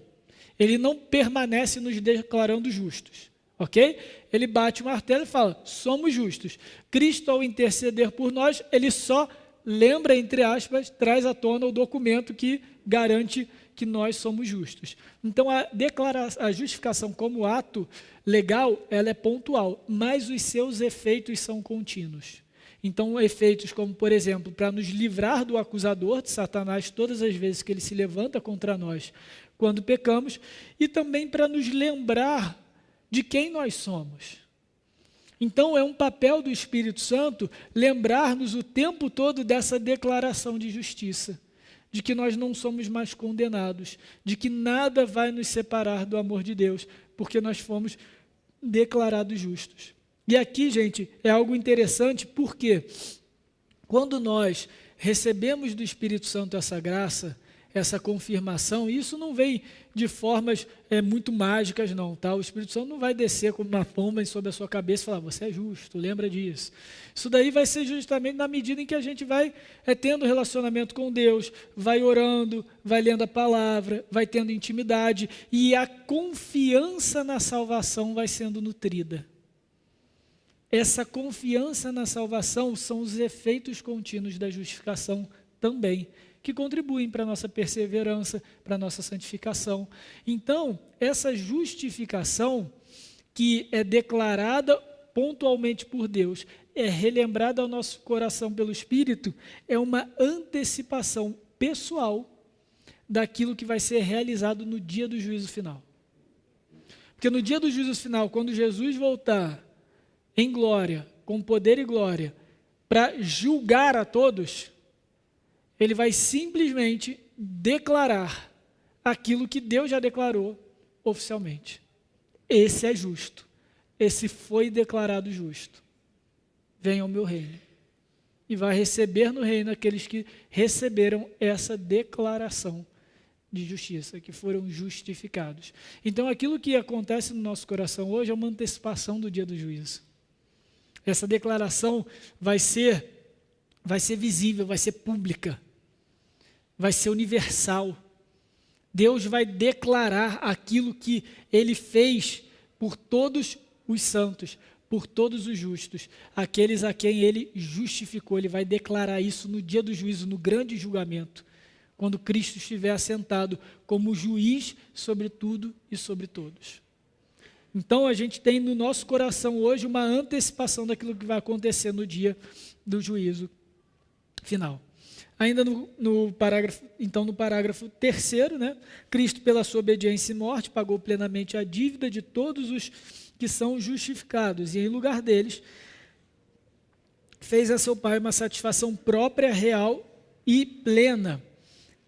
Ele não permanece nos declarando justos, ok? Ele bate o martelo e fala, somos justos. Cristo, ao interceder por nós, ele só lembra, entre aspas, traz à tona o documento que garante que nós somos justos. Então, a justificação como ato legal, ela é pontual, mas os seus efeitos são contínuos. Então, efeitos como, por exemplo, para nos livrar do acusador de Satanás todas as vezes que ele se levanta contra nós quando pecamos, e também para nos lembrar de quem nós somos. Então, é um papel do Espírito Santo lembrar-nos o tempo todo dessa declaração de justiça, de que nós não somos mais condenados, de que nada vai nos separar do amor de Deus, porque nós fomos declarados justos. E aqui, gente, é algo interessante, porque quando nós recebemos do Espírito Santo essa graça, essa confirmação, e isso não vem de formas muito mágicas não, tá? O Espírito Santo não vai descer como uma pomba sobre a sua cabeça e falar, você é justo, lembra disso. Isso daí vai ser justamente na medida em que a gente vai tendo relacionamento com Deus, vai orando, vai lendo a palavra, vai tendo intimidade, e a confiança na salvação vai sendo nutrida. Essa confiança na salvação são os efeitos contínuos da justificação também, que contribuem para a nossa perseverança, para a nossa santificação. Então, essa justificação, que é declarada pontualmente por Deus, é relembrada ao nosso coração pelo Espírito, é uma antecipação pessoal daquilo que vai ser realizado no dia do juízo final. Porque no dia do juízo final, quando Jesus voltar em glória, com poder e glória, para julgar a todos, ele vai simplesmente declarar aquilo que Deus já declarou oficialmente. Esse é justo. Esse foi declarado justo. Venha ao meu reino. E vai receber no reino aqueles que receberam essa declaração de justiça, que foram justificados. Então, aquilo que acontece no nosso coração hoje é uma antecipação do dia do juízo. Essa declaração vai ser visível, vai ser pública, vai ser universal. Deus vai declarar aquilo que Ele fez por todos os santos, por todos os justos, aqueles a quem Ele justificou. Ele vai declarar isso no dia do juízo, no grande julgamento, quando Cristo estiver assentado como juiz sobre tudo e sobre todos. Então, a gente tem no nosso coração hoje uma antecipação daquilo que vai acontecer no dia do juízo final. Ainda no parágrafo 3º, né? Cristo, pela sua obediência e morte, pagou plenamente a dívida de todos os que são justificados, e em lugar deles, fez a seu Pai uma satisfação própria, real e plena.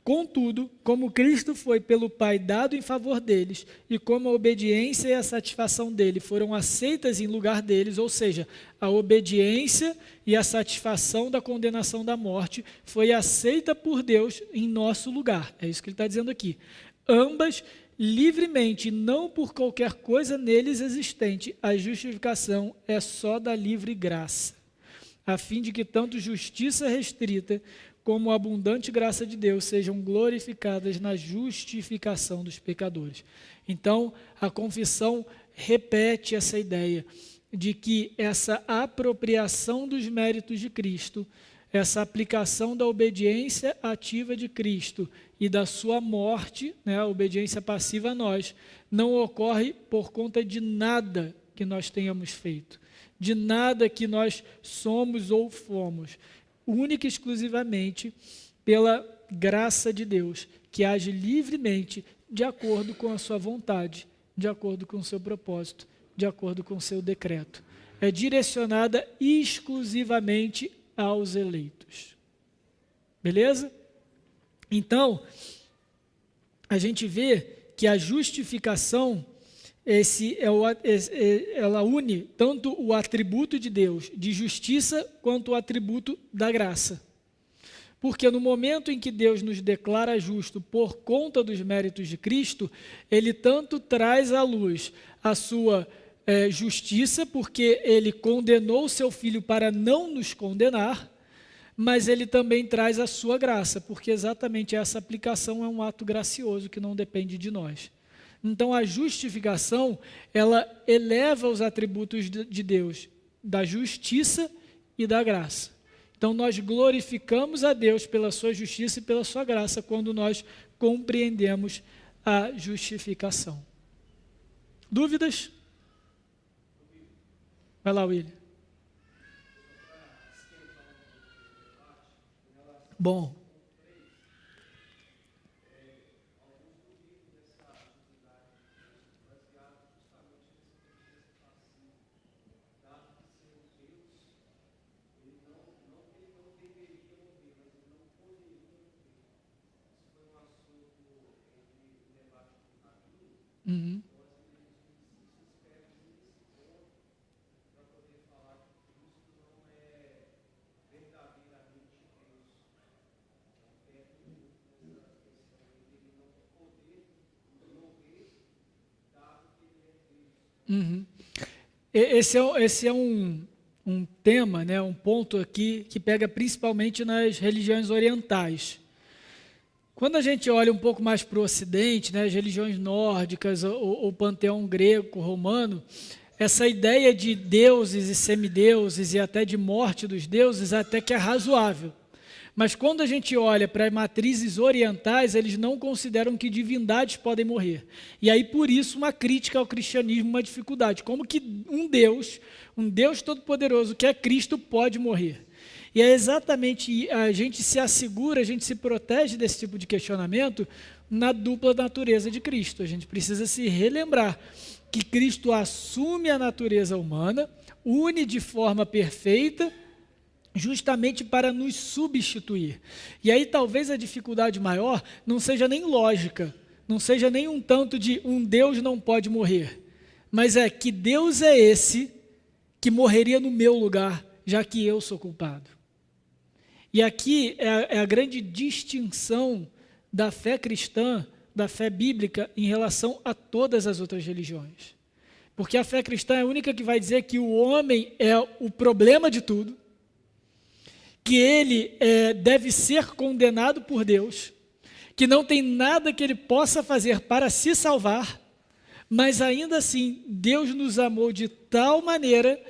Contudo, como Cristo foi pelo Pai dado em favor deles, e como a obediência e a satisfação dele foram aceitas em lugar deles, ou seja, a obediência e a satisfação da condenação da morte foi aceita por Deus em nosso lugar. É isso que ele está dizendo aqui. Ambas livremente, não por qualquer coisa neles existente. A justificação é só da livre graça, a fim de que tanto justiça restrita como a abundante graça de Deus sejam glorificadas na justificação dos pecadores. Então, a confissão repete essa ideia de que essa apropriação dos méritos de Cristo, essa aplicação da obediência ativa de Cristo e da sua morte, né, a obediência passiva a nós, não ocorre por conta de nada que nós tenhamos feito, de nada que nós somos ou fomos, única e exclusivamente pela graça de Deus, que age livremente de acordo com a sua vontade, de acordo com o seu propósito, de acordo com o seu decreto. É direcionada exclusivamente aos eleitos. Beleza? Então, a gente vê que a justificação, ela une tanto o atributo de Deus, de justiça, quanto o atributo da graça. Porque no momento em que Deus nos declara justo por conta dos méritos de Cristo, Ele tanto traz à luz a sua justiça, porque Ele condenou o seu Filho para não nos condenar, mas Ele também traz a sua graça, porque exatamente essa aplicação é um ato gracioso que não depende de nós. Então, a justificação, ela eleva os atributos de Deus, da justiça e da graça. Então, nós glorificamos a Deus pela sua justiça e pela sua graça quando nós compreendemos a justificação. Dúvidas? Vai lá, William. Bom. Uhum. Uhum. Esse é um tema, né, um ponto aqui que pega principalmente nas religiões orientais. Quando a gente olha um pouco mais para o Ocidente, né, as religiões nórdicas, o panteão grego, romano, essa ideia de deuses e semideuses e até de morte dos deuses até que é razoável. Mas quando a gente olha para matrizes orientais, eles não consideram que divindades podem morrer. E aí, por isso, uma crítica ao cristianismo, uma dificuldade. Como que um Deus todo-poderoso, que é Cristo, pode morrer? E é exatamente, a gente se assegura, a gente se protege desse tipo de questionamento na dupla natureza de Cristo. A gente precisa se relembrar que Cristo assume a natureza humana, une de forma perfeita, justamente para nos substituir. E aí talvez a dificuldade maior não seja nem lógica, não seja nem um tanto de um Deus não pode morrer, mas é que Deus é esse que morreria no meu lugar, já que eu sou culpado. E aqui é a grande distinção da fé cristã, da fé bíblica, em relação a todas as outras religiões. Porque a fé cristã é a única que vai dizer que o homem é o problema de tudo, que ele deve ser condenado por Deus, que não tem nada que ele possa fazer para se salvar, mas ainda assim Deus nos amou de tal maneira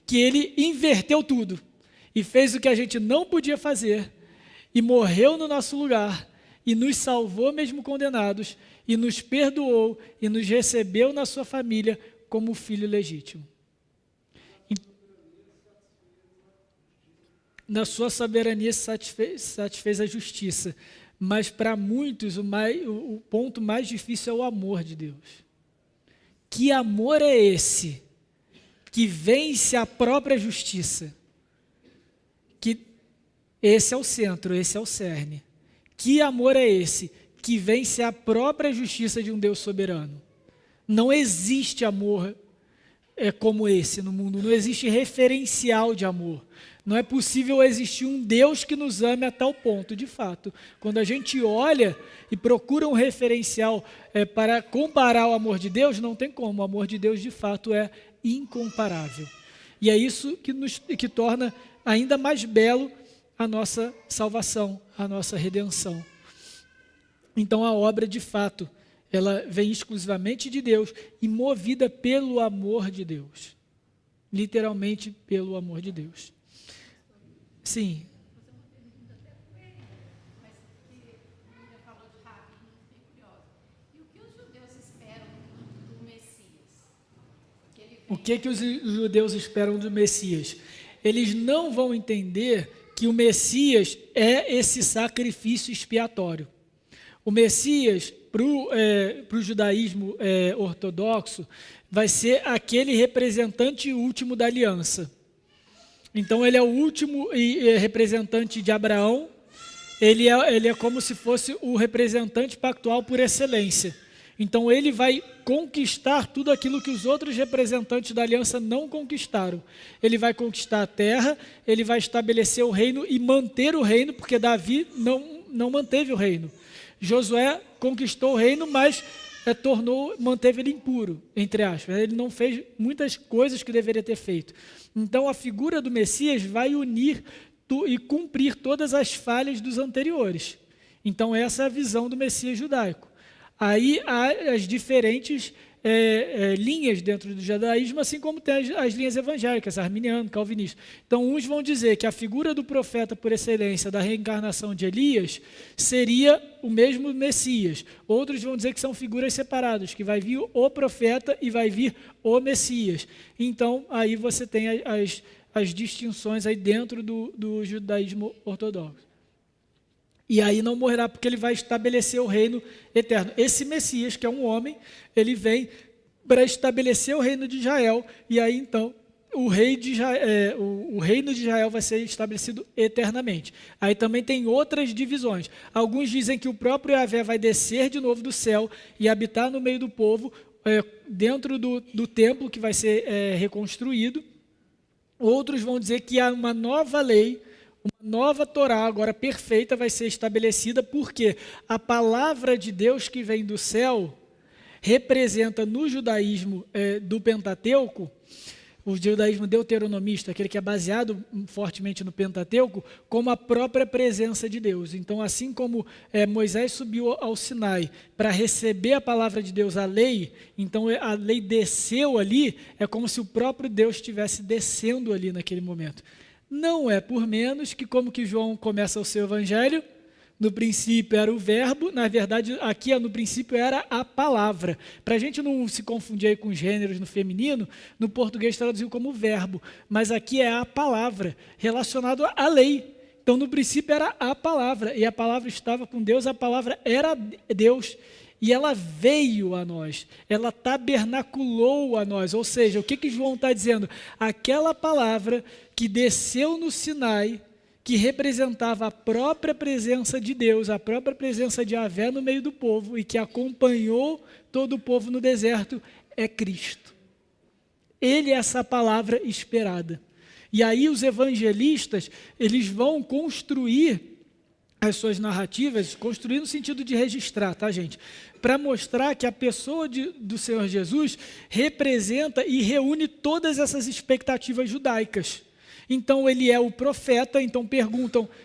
que ele inverteu tudo e fez o que a gente não podia fazer e morreu no nosso lugar e nos salvou mesmo condenados e nos perdoou e nos recebeu na sua família como filho legítimo. Na sua soberania satisfez a justiça, mas para muitos o ponto mais difícil é o amor de Deus. Que amor é esse que vence a própria justiça? Que esse é o centro, esse é o cerne. Que amor é esse que vence a própria justiça de um Deus soberano? Não existe amor como esse no mundo, não existe referencial de amor. Não é possível existir um Deus que nos ame a tal ponto, de fato. Quando a gente olha e procura um referencial para comparar o amor de Deus, não tem como. O amor de Deus, de fato, é incomparável. E é isso que torna ainda mais belo a nossa salvação, a nossa redenção. Então, a obra, de fato, ela vem exclusivamente de Deus e movida pelo amor de Deus. Literalmente, pelo amor de Deus. Sim. Mas ele falou de rabino, fiquei curiosa. E o que os judeus esperam do Messias? O que os judeus esperam do Messias? Eles não vão entender que o Messias é esse sacrifício expiatório. O Messias, para o judaísmo ortodoxo, vai ser aquele representante último da aliança. Então, ele é o último representante de Abraão, ele é como se fosse o representante pactual por excelência. Então, ele vai conquistar tudo aquilo que os outros representantes da aliança não conquistaram. Ele vai conquistar a terra, ele vai estabelecer o reino e manter o reino, porque Davi não manteve o reino. Josué conquistou o reino, mas manteve ele impuro, entre aspas. Ele não fez muitas coisas que deveria ter feito. Então, a figura do Messias vai unir e cumprir todas as falhas dos anteriores. Então, essa é a visão do Messias judaico. Aí há as diferentes linhas dentro do judaísmo, assim como tem as linhas evangélicas, arminiano, calvinista. Então, uns vão dizer que a figura do profeta por excelência da reencarnação de Elias seria o mesmo Messias. Outros vão dizer que são figuras separadas, que vai vir o profeta e vai vir o Messias. Então, aí você tem as distinções aí dentro do judaísmo ortodoxo. E aí não morrerá, porque ele vai estabelecer o reino eterno. Esse Messias, que é um homem, ele vem para estabelecer o reino de Israel, e aí então o reino de Israel vai ser estabelecido eternamente. Aí também tem outras divisões. Alguns dizem que o próprio Yahvé vai descer de novo do céu e habitar no meio do povo, dentro do templo que vai ser reconstruído. Outros vão dizer que há uma nova lei, uma nova Torá, agora perfeita, vai ser estabelecida, porque a palavra de Deus que vem do céu representa no judaísmo do Pentateuco, o judaísmo deuteronomista, aquele que é baseado fortemente no Pentateuco, como a própria presença de Deus. Então, assim como Moisés subiu ao Sinai para receber a palavra de Deus, a lei, então a lei desceu ali, é como se o próprio Deus estivesse descendo ali naquele momento. Não é por menos que, como que João começa o seu evangelho, no princípio era o verbo, na verdade aqui no princípio era a palavra. Para a gente não se confundir aí com os gêneros no feminino, no português traduziu como verbo, mas aqui é a palavra, relacionado à lei. Então no princípio era a palavra, e a palavra estava com Deus, a palavra era Deus, e ela veio a nós, ela tabernaculou a nós, ou seja, o que João está dizendo? Aquela palavra que desceu no Sinai, que representava a própria presença de Deus, a própria presença de Yahvé no meio do povo, e que acompanhou todo o povo no deserto, é Cristo. Ele é essa palavra esperada. E aí os evangelistas, eles vão construir as suas narrativas, construir no sentido de registrar, tá, gente? Para mostrar que a pessoa do Senhor Jesus representa e reúne todas essas expectativas judaicas. Então ele é o profeta, então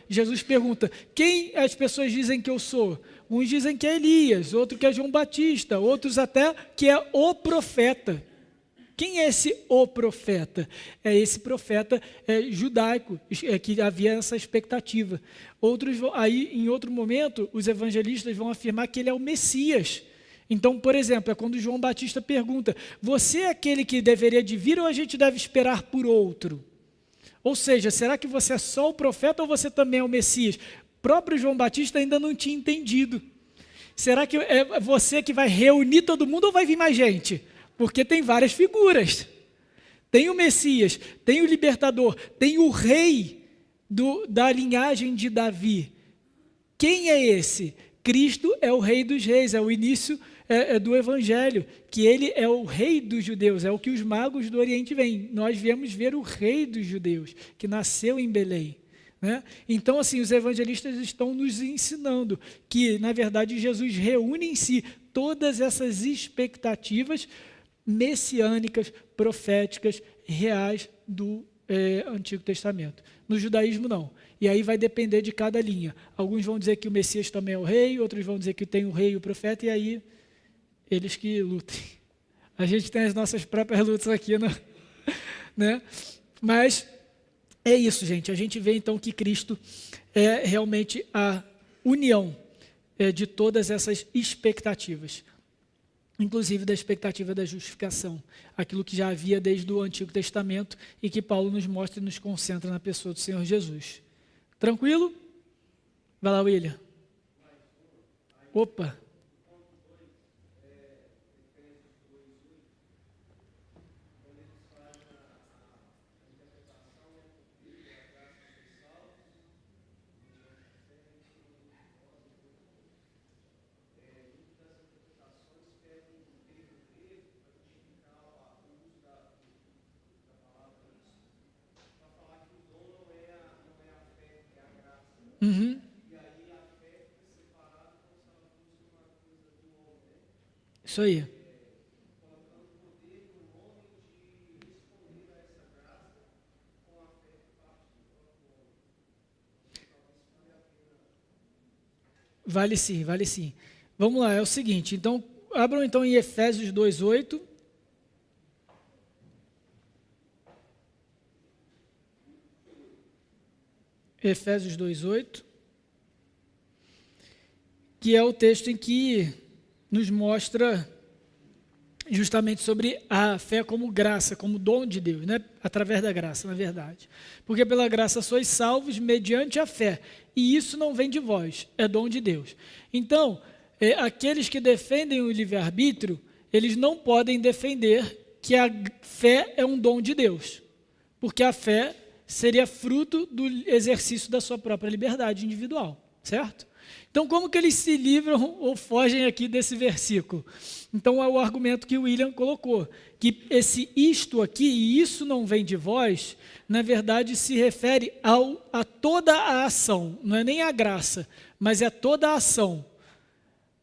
Jesus pergunta, quem as pessoas dizem que eu sou? Uns dizem que é Elias, outros que é João Batista, outros até que é o profeta. Quem é esse o profeta? É esse profeta judaico, que havia essa expectativa. Aí, em outro momento, os evangelistas vão afirmar que ele é o Messias. Então, por exemplo, é quando João Batista pergunta, você é aquele que deveria de vir ou a gente deve esperar por outro? Ou seja, será que você é só o profeta ou você também é o Messias? O próprio João Batista ainda não tinha entendido. Será que é você que vai reunir todo mundo ou vai vir mais gente? Porque tem várias figuras. Tem o Messias, tem o libertador, tem o rei da linhagem de Davi. Quem é esse? Cristo é o rei dos reis, é o início do evangelho, que ele é o rei dos judeus, é o que os magos do Oriente veem. Nós viemos ver o rei dos judeus, que nasceu em Belém. Né? Então, assim, os evangelistas estão nos ensinando que, na verdade, Jesus reúne em si todas essas expectativas messiânicas, proféticas, reais do Antigo Testamento. No judaísmo, não. E aí vai depender de cada linha. Alguns vão dizer que o Messias também é o rei, outros vão dizer que tem o rei e o profeta, e aí eles que lutem. A gente tem as nossas próprias lutas aqui, né? Mas é isso, gente. A gente vê então que Cristo é realmente a união de todas essas expectativas, inclusive da expectativa da justificação, aquilo que já havia desde o Antigo Testamento e que Paulo nos mostra e nos concentra na pessoa do Senhor Jesus. Tranquilo? Vai lá, William. Opa! Uhum. Isso aí. Vale sim, vale sim. Vamos lá, é o seguinte, então, abram então em Efésios 2:8. Efésios 2:8, que é o texto em que nos mostra justamente sobre a fé como graça, como dom de Deus, né? Através da graça, na verdade. Porque pela graça sois salvos mediante a fé, e isso não vem de vós, é dom de Deus. Então, aqueles que defendem o livre-arbítrio, eles não podem defender que a fé é um dom de Deus, porque a fé seria fruto do exercício da sua própria liberdade individual, certo? Então, como que eles se livram ou fogem aqui desse versículo? Então, é o argumento que o William colocou, que esse isto aqui, e isso não vem de vós, na verdade se refere a toda a ação, não é nem a graça, mas é toda a ação.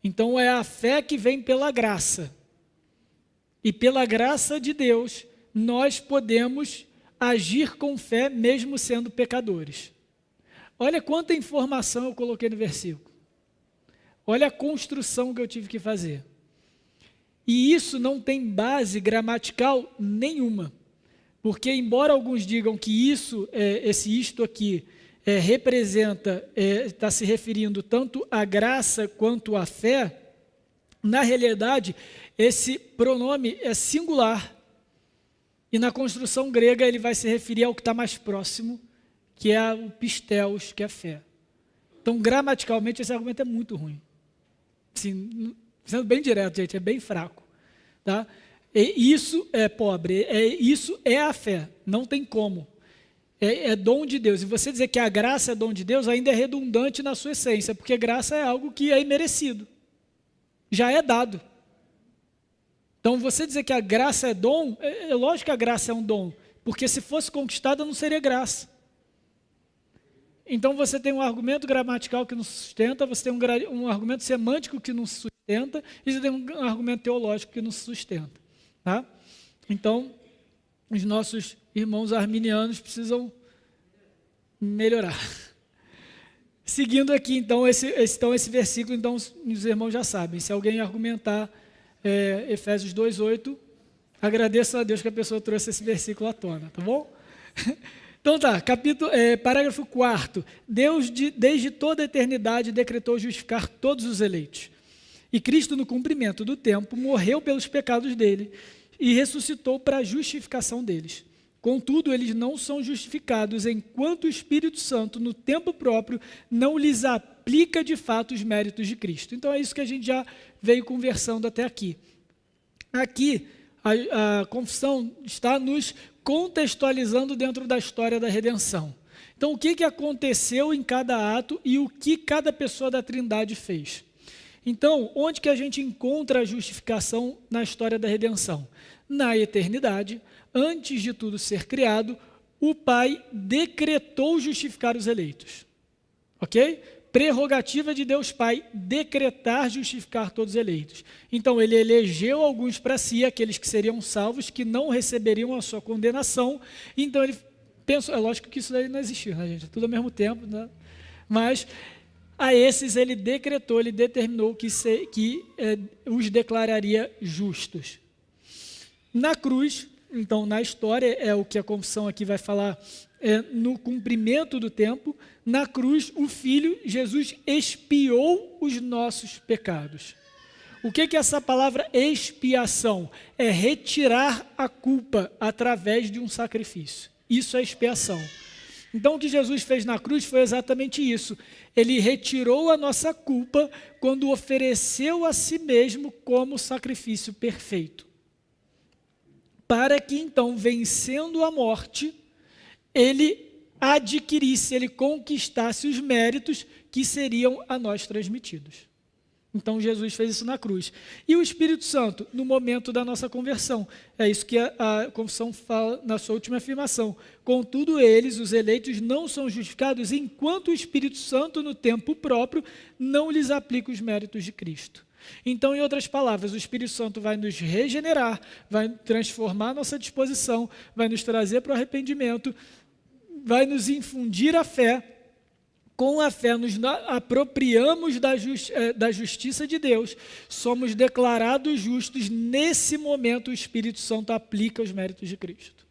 Então, é a fé que vem pela graça. E pela graça de Deus, nós podemos agir com fé mesmo sendo pecadores. Olha quanta informação eu coloquei no versículo. Olha a construção que eu tive que fazer. E isso não tem base gramatical nenhuma. Porque, embora alguns digam que isto aqui representa, está se referindo tanto à graça quanto à fé, na realidade, esse pronome é singular. E na construção grega ele vai se referir ao que está mais próximo, que é o pisteos, que é a fé. Então, gramaticalmente, esse argumento é muito ruim. Assim, sendo bem direto, gente, é bem fraco. Tá? E isso é pobre, isso é a fé, não tem como. É dom de Deus. E você dizer que a graça é dom de Deus ainda é redundante na sua essência, porque graça é algo que é imerecido, já é dado. Então, você dizer que a graça é dom, é lógico que a graça é um dom, porque se fosse conquistada não seria graça. Então, você tem um argumento gramatical que não sustenta, você tem um argumento semântico que não sustenta, e você tem um argumento teológico que não sustenta. Tá? Então, os nossos irmãos arminianos precisam melhorar. Seguindo aqui, então, esse versículo, então, os irmãos já sabem. Se alguém argumentar Efésios 2:8, agradeço a Deus que a pessoa trouxe esse versículo à tona, tá bom? Então tá, parágrafo 4º. Deus, desde toda a eternidade, decretou justificar todos os eleitos. E Cristo, no cumprimento do tempo, morreu pelos pecados dele e ressuscitou para a justificação deles. Contudo, eles não são justificados enquanto o Espírito Santo, no tempo próprio, não lhes aplica de fato os méritos de Cristo. Então é isso que a gente já veio conversando até aqui. Aqui, a confissão está nos contextualizando dentro da história da redenção. Então, o que aconteceu em cada ato e o que cada pessoa da Trindade fez? Então, onde que a gente encontra a justificação na história da redenção? Na eternidade, antes de tudo ser criado, o Pai decretou justificar os eleitos. Ok? Prerrogativa de Deus Pai, decretar justificar todos os eleitos. Então, ele elegeu alguns para si, aqueles que seriam salvos, que não receberiam a sua condenação. Então, ele pensou, é lógico que isso daí não existiu, né, gente? Tudo ao mesmo tempo, né? Mas a esses ele decretou, ele determinou que os declararia justos. Na cruz, então, na história, é o que a confissão aqui vai falar, no cumprimento do tempo, na cruz, o Filho, Jesus, expiou os nossos pecados. O que é essa palavra expiação? É retirar a culpa através de um sacrifício. Isso é expiação. Então, o que Jesus fez na cruz foi exatamente isso. Ele retirou a nossa culpa quando ofereceu a si mesmo como sacrifício perfeito. Para que, então, vencendo a morte, ele adquirisse, ele conquistasse os méritos que seriam a nós transmitidos. Então, Jesus fez isso na cruz. E o Espírito Santo, no momento da nossa conversão. É isso que a confissão fala na sua última afirmação. Contudo, eles, os eleitos, não são justificados enquanto o Espírito Santo, no tempo próprio, não lhes aplica os méritos de Cristo. Então, em outras palavras, o Espírito Santo vai nos regenerar, vai transformar a nossa disposição, vai nos trazer para o arrependimento, vai nos infundir a fé. Com a fé nos apropriamos da justiça de Deus, somos declarados justos. Nesse momento o Espírito Santo aplica os méritos de Cristo.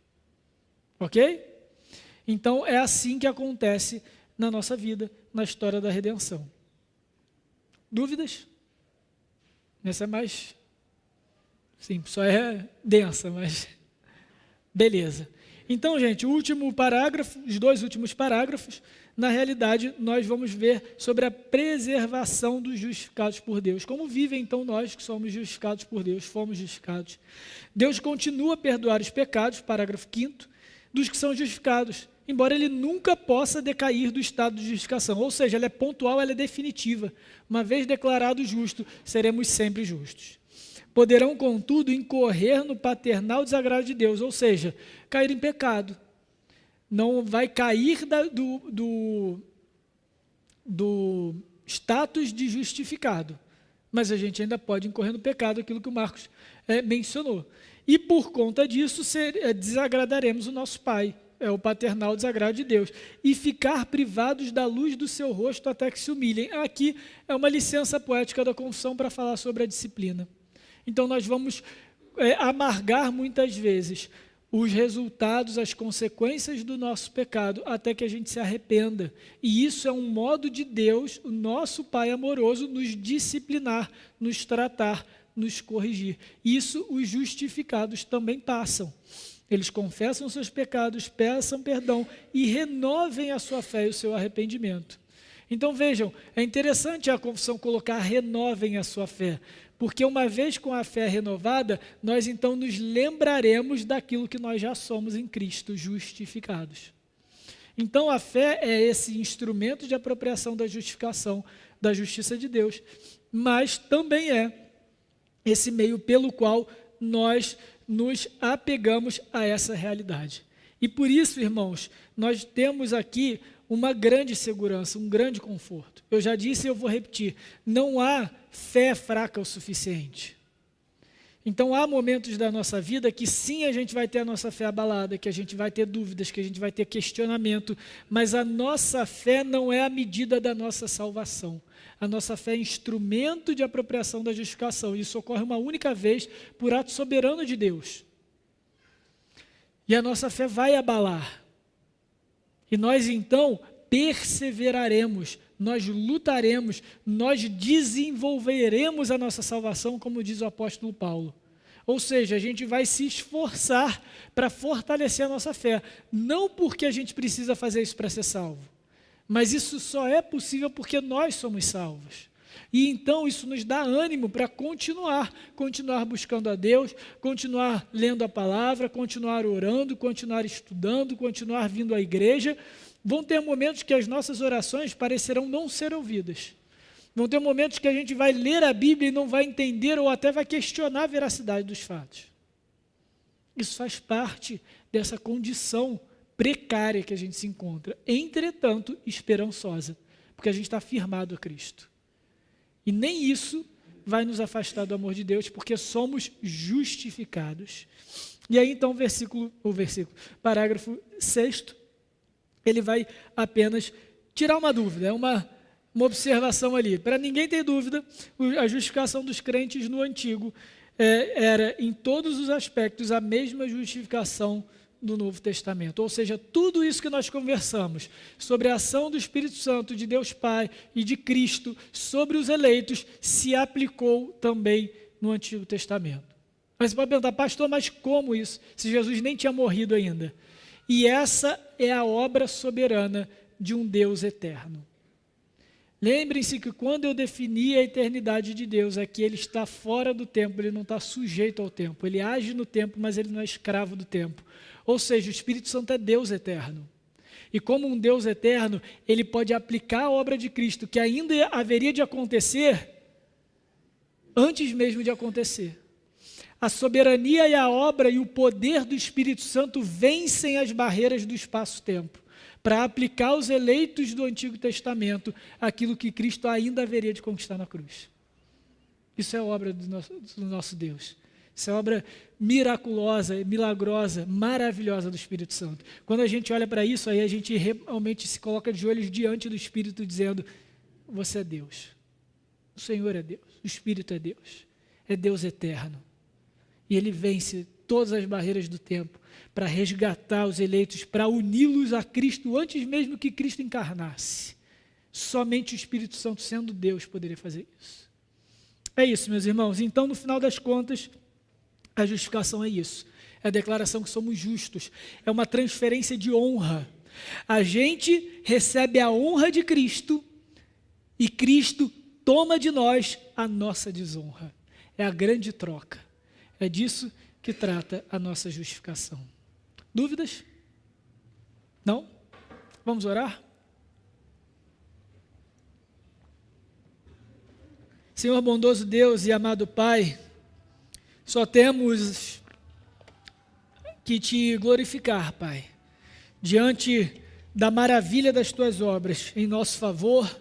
Ok? Então é assim que acontece na nossa vida, na história da redenção. Dúvidas? Essa é mais... Sim, só é densa, mas... Beleza. Então, gente, o último parágrafo, os dois últimos parágrafos, na realidade, nós vamos ver sobre a preservação dos justificados por Deus. Como vivem, então, nós que somos justificados por Deus, fomos justificados. Deus continua a perdoar os pecados, parágrafo 5º, dos que são justificados, embora ele nunca possa decair do estado de justificação. Ou seja, ela é pontual, ela é definitiva. Uma vez declarado justo, seremos sempre justos. Poderão, contudo, incorrer no paternal desagrado de Deus, ou seja, cair em pecado. Não vai cair do status de justificado, mas a gente ainda pode incorrer no pecado, aquilo que o Marcos mencionou. E por conta disso, desagradaremos o nosso Pai, é o paternal desagrado de Deus, e ficar privados da luz do seu rosto até que se humilhem. Aqui é uma licença poética da confissão para falar sobre a disciplina. Então, nós vamos amargar muitas vezes os resultados, as consequências do nosso pecado, até que a gente se arrependa. E isso é um modo de Deus, o nosso Pai amoroso, nos disciplinar, nos tratar, nos corrigir. Isso os justificados também passam. Eles confessam seus pecados, peçam perdão e renovem a sua fé e o seu arrependimento. Então vejam, é interessante a confissão colocar renovem a sua fé, porque uma vez com a fé renovada, nós então nos lembraremos daquilo que nós já somos em Cristo, justificados. Então a fé é esse instrumento de apropriação da justificação, da justiça de Deus, mas também é esse meio pelo qual nós nos apegamos a essa realidade. E por isso, irmãos, nós temos aqui uma grande segurança, um grande conforto. Eu já disse e eu vou repetir, não há fé fraca o suficiente. Então há momentos da nossa vida que sim, a gente vai ter a nossa fé abalada, que a gente vai ter dúvidas, que a gente vai ter questionamento, mas a nossa fé não é a medida da nossa salvação. A nossa fé é instrumento de apropriação da justificação. Isso ocorre uma única vez por ato soberano de Deus. E a nossa fé vai abalar. E nós então perseveraremos, nós lutaremos, nós desenvolveremos a nossa salvação, como diz o apóstolo Paulo. Ou seja, a gente vai se esforçar para fortalecer a nossa fé. Não porque a gente precisa fazer isso para ser salvo, mas isso só é possível porque nós somos salvos. E então isso nos dá ânimo para continuar buscando a Deus, continuar lendo a palavra, continuar orando, continuar estudando, continuar vindo à igreja. Vão ter momentos que as nossas orações parecerão não ser ouvidas. Vão ter momentos que a gente vai ler a Bíblia e não vai entender ou até vai questionar a veracidade dos fatos. Isso faz parte dessa condição precária que a gente se encontra, entretanto, esperançosa, porque a gente está firmado a Cristo. E nem isso vai nos afastar do amor de Deus, porque somos justificados. E aí, então, parágrafo 6º, ele vai apenas tirar uma dúvida, uma observação ali. Para ninguém ter dúvida, a justificação dos crentes no Antigo era, em todos os aspectos, a mesma justificação do Novo Testamento. Ou seja, tudo isso que nós conversamos sobre a ação do Espírito Santo, de Deus Pai e de Cristo sobre os eleitos, se aplicou também no Antigo Testamento. Mas você pode perguntar, pastor, mas como isso? Se Jesus nem tinha morrido ainda. E essa é a obra soberana de um Deus eterno. Lembrem-se que quando eu defini a eternidade de Deus, é que ele está fora do tempo, ele não está sujeito ao tempo. Ele age no tempo, mas ele não é escravo do tempo. Ou seja, o Espírito Santo é Deus eterno. E como um Deus eterno, ele pode aplicar a obra de Cristo, que ainda haveria de acontecer, antes mesmo de acontecer. A soberania e a obra e o poder do Espírito Santo vencem as barreiras do espaço-tempo, para aplicar aos eleitos do Antigo Testamento aquilo que Cristo ainda haveria de conquistar na cruz. Isso é obra do nosso Deus. Isso é obra miraculosa, milagrosa, maravilhosa do Espírito Santo. Quando a gente olha para isso, aí a gente realmente se coloca de joelhos diante do Espírito, dizendo, você é Deus. O Senhor é Deus. O Espírito é Deus. É Deus eterno. E Ele vence todas as barreiras do tempo para resgatar os eleitos, para uni-los a Cristo antes mesmo que Cristo encarnasse. Somente o Espírito Santo, sendo Deus, poderia fazer isso. É isso, meus irmãos. Então, no final das contas, a justificação é isso. É a declaração que somos justos. É uma transferência de honra. A gente recebe a honra de Cristo e Cristo toma de nós a nossa desonra. É a grande troca. É disso que trata a nossa justificação. Dúvidas? Não? Vamos orar? Senhor bondoso Deus e amado Pai, só temos que te glorificar, Pai, diante da maravilha das tuas obras em nosso favor,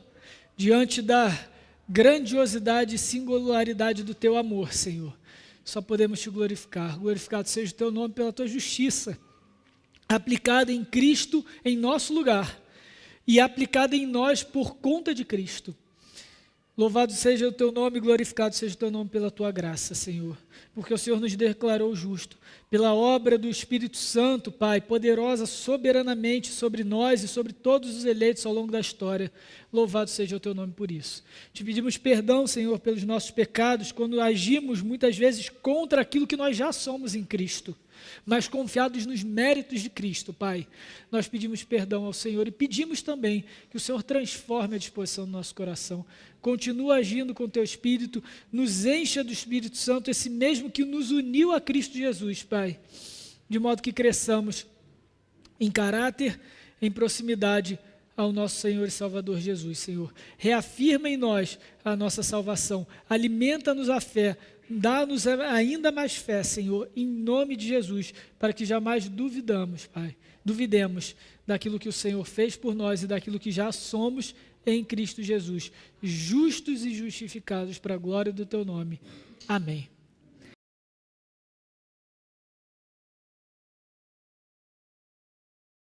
diante da grandiosidade e singularidade do teu amor, Senhor. Só podemos te glorificar. Glorificado seja o teu nome pela tua justiça, aplicada em Cristo em nosso lugar e aplicada em nós por conta de Cristo. Louvado seja o teu nome, glorificado seja o teu nome pela tua graça, Senhor. Porque o Senhor nos declarou justo. Pela obra do Espírito Santo, Pai, poderosa soberanamente sobre nós e sobre todos os eleitos ao longo da história. Louvado seja o teu nome por isso. Te pedimos perdão, Senhor, pelos nossos pecados, quando agimos muitas vezes contra aquilo que nós já somos em Cristo, mas confiados nos méritos de Cristo, Pai. Nós pedimos perdão ao Senhor e pedimos também que o Senhor transforme a disposição do nosso coração. Continua agindo com o teu Espírito, nos encha do Espírito Santo, esse mesmo que nos uniu a Cristo Jesus, Pai, de modo que cresçamos em caráter, em proximidade ao nosso Senhor e Salvador Jesus, Senhor. Reafirma em nós a nossa salvação, alimenta-nos a fé, dá-nos ainda mais fé, Senhor, em nome de Jesus, para que jamais duvidemos daquilo que o Senhor fez por nós e daquilo que já somos em Cristo Jesus, justos e justificados para a glória do teu nome. Amém.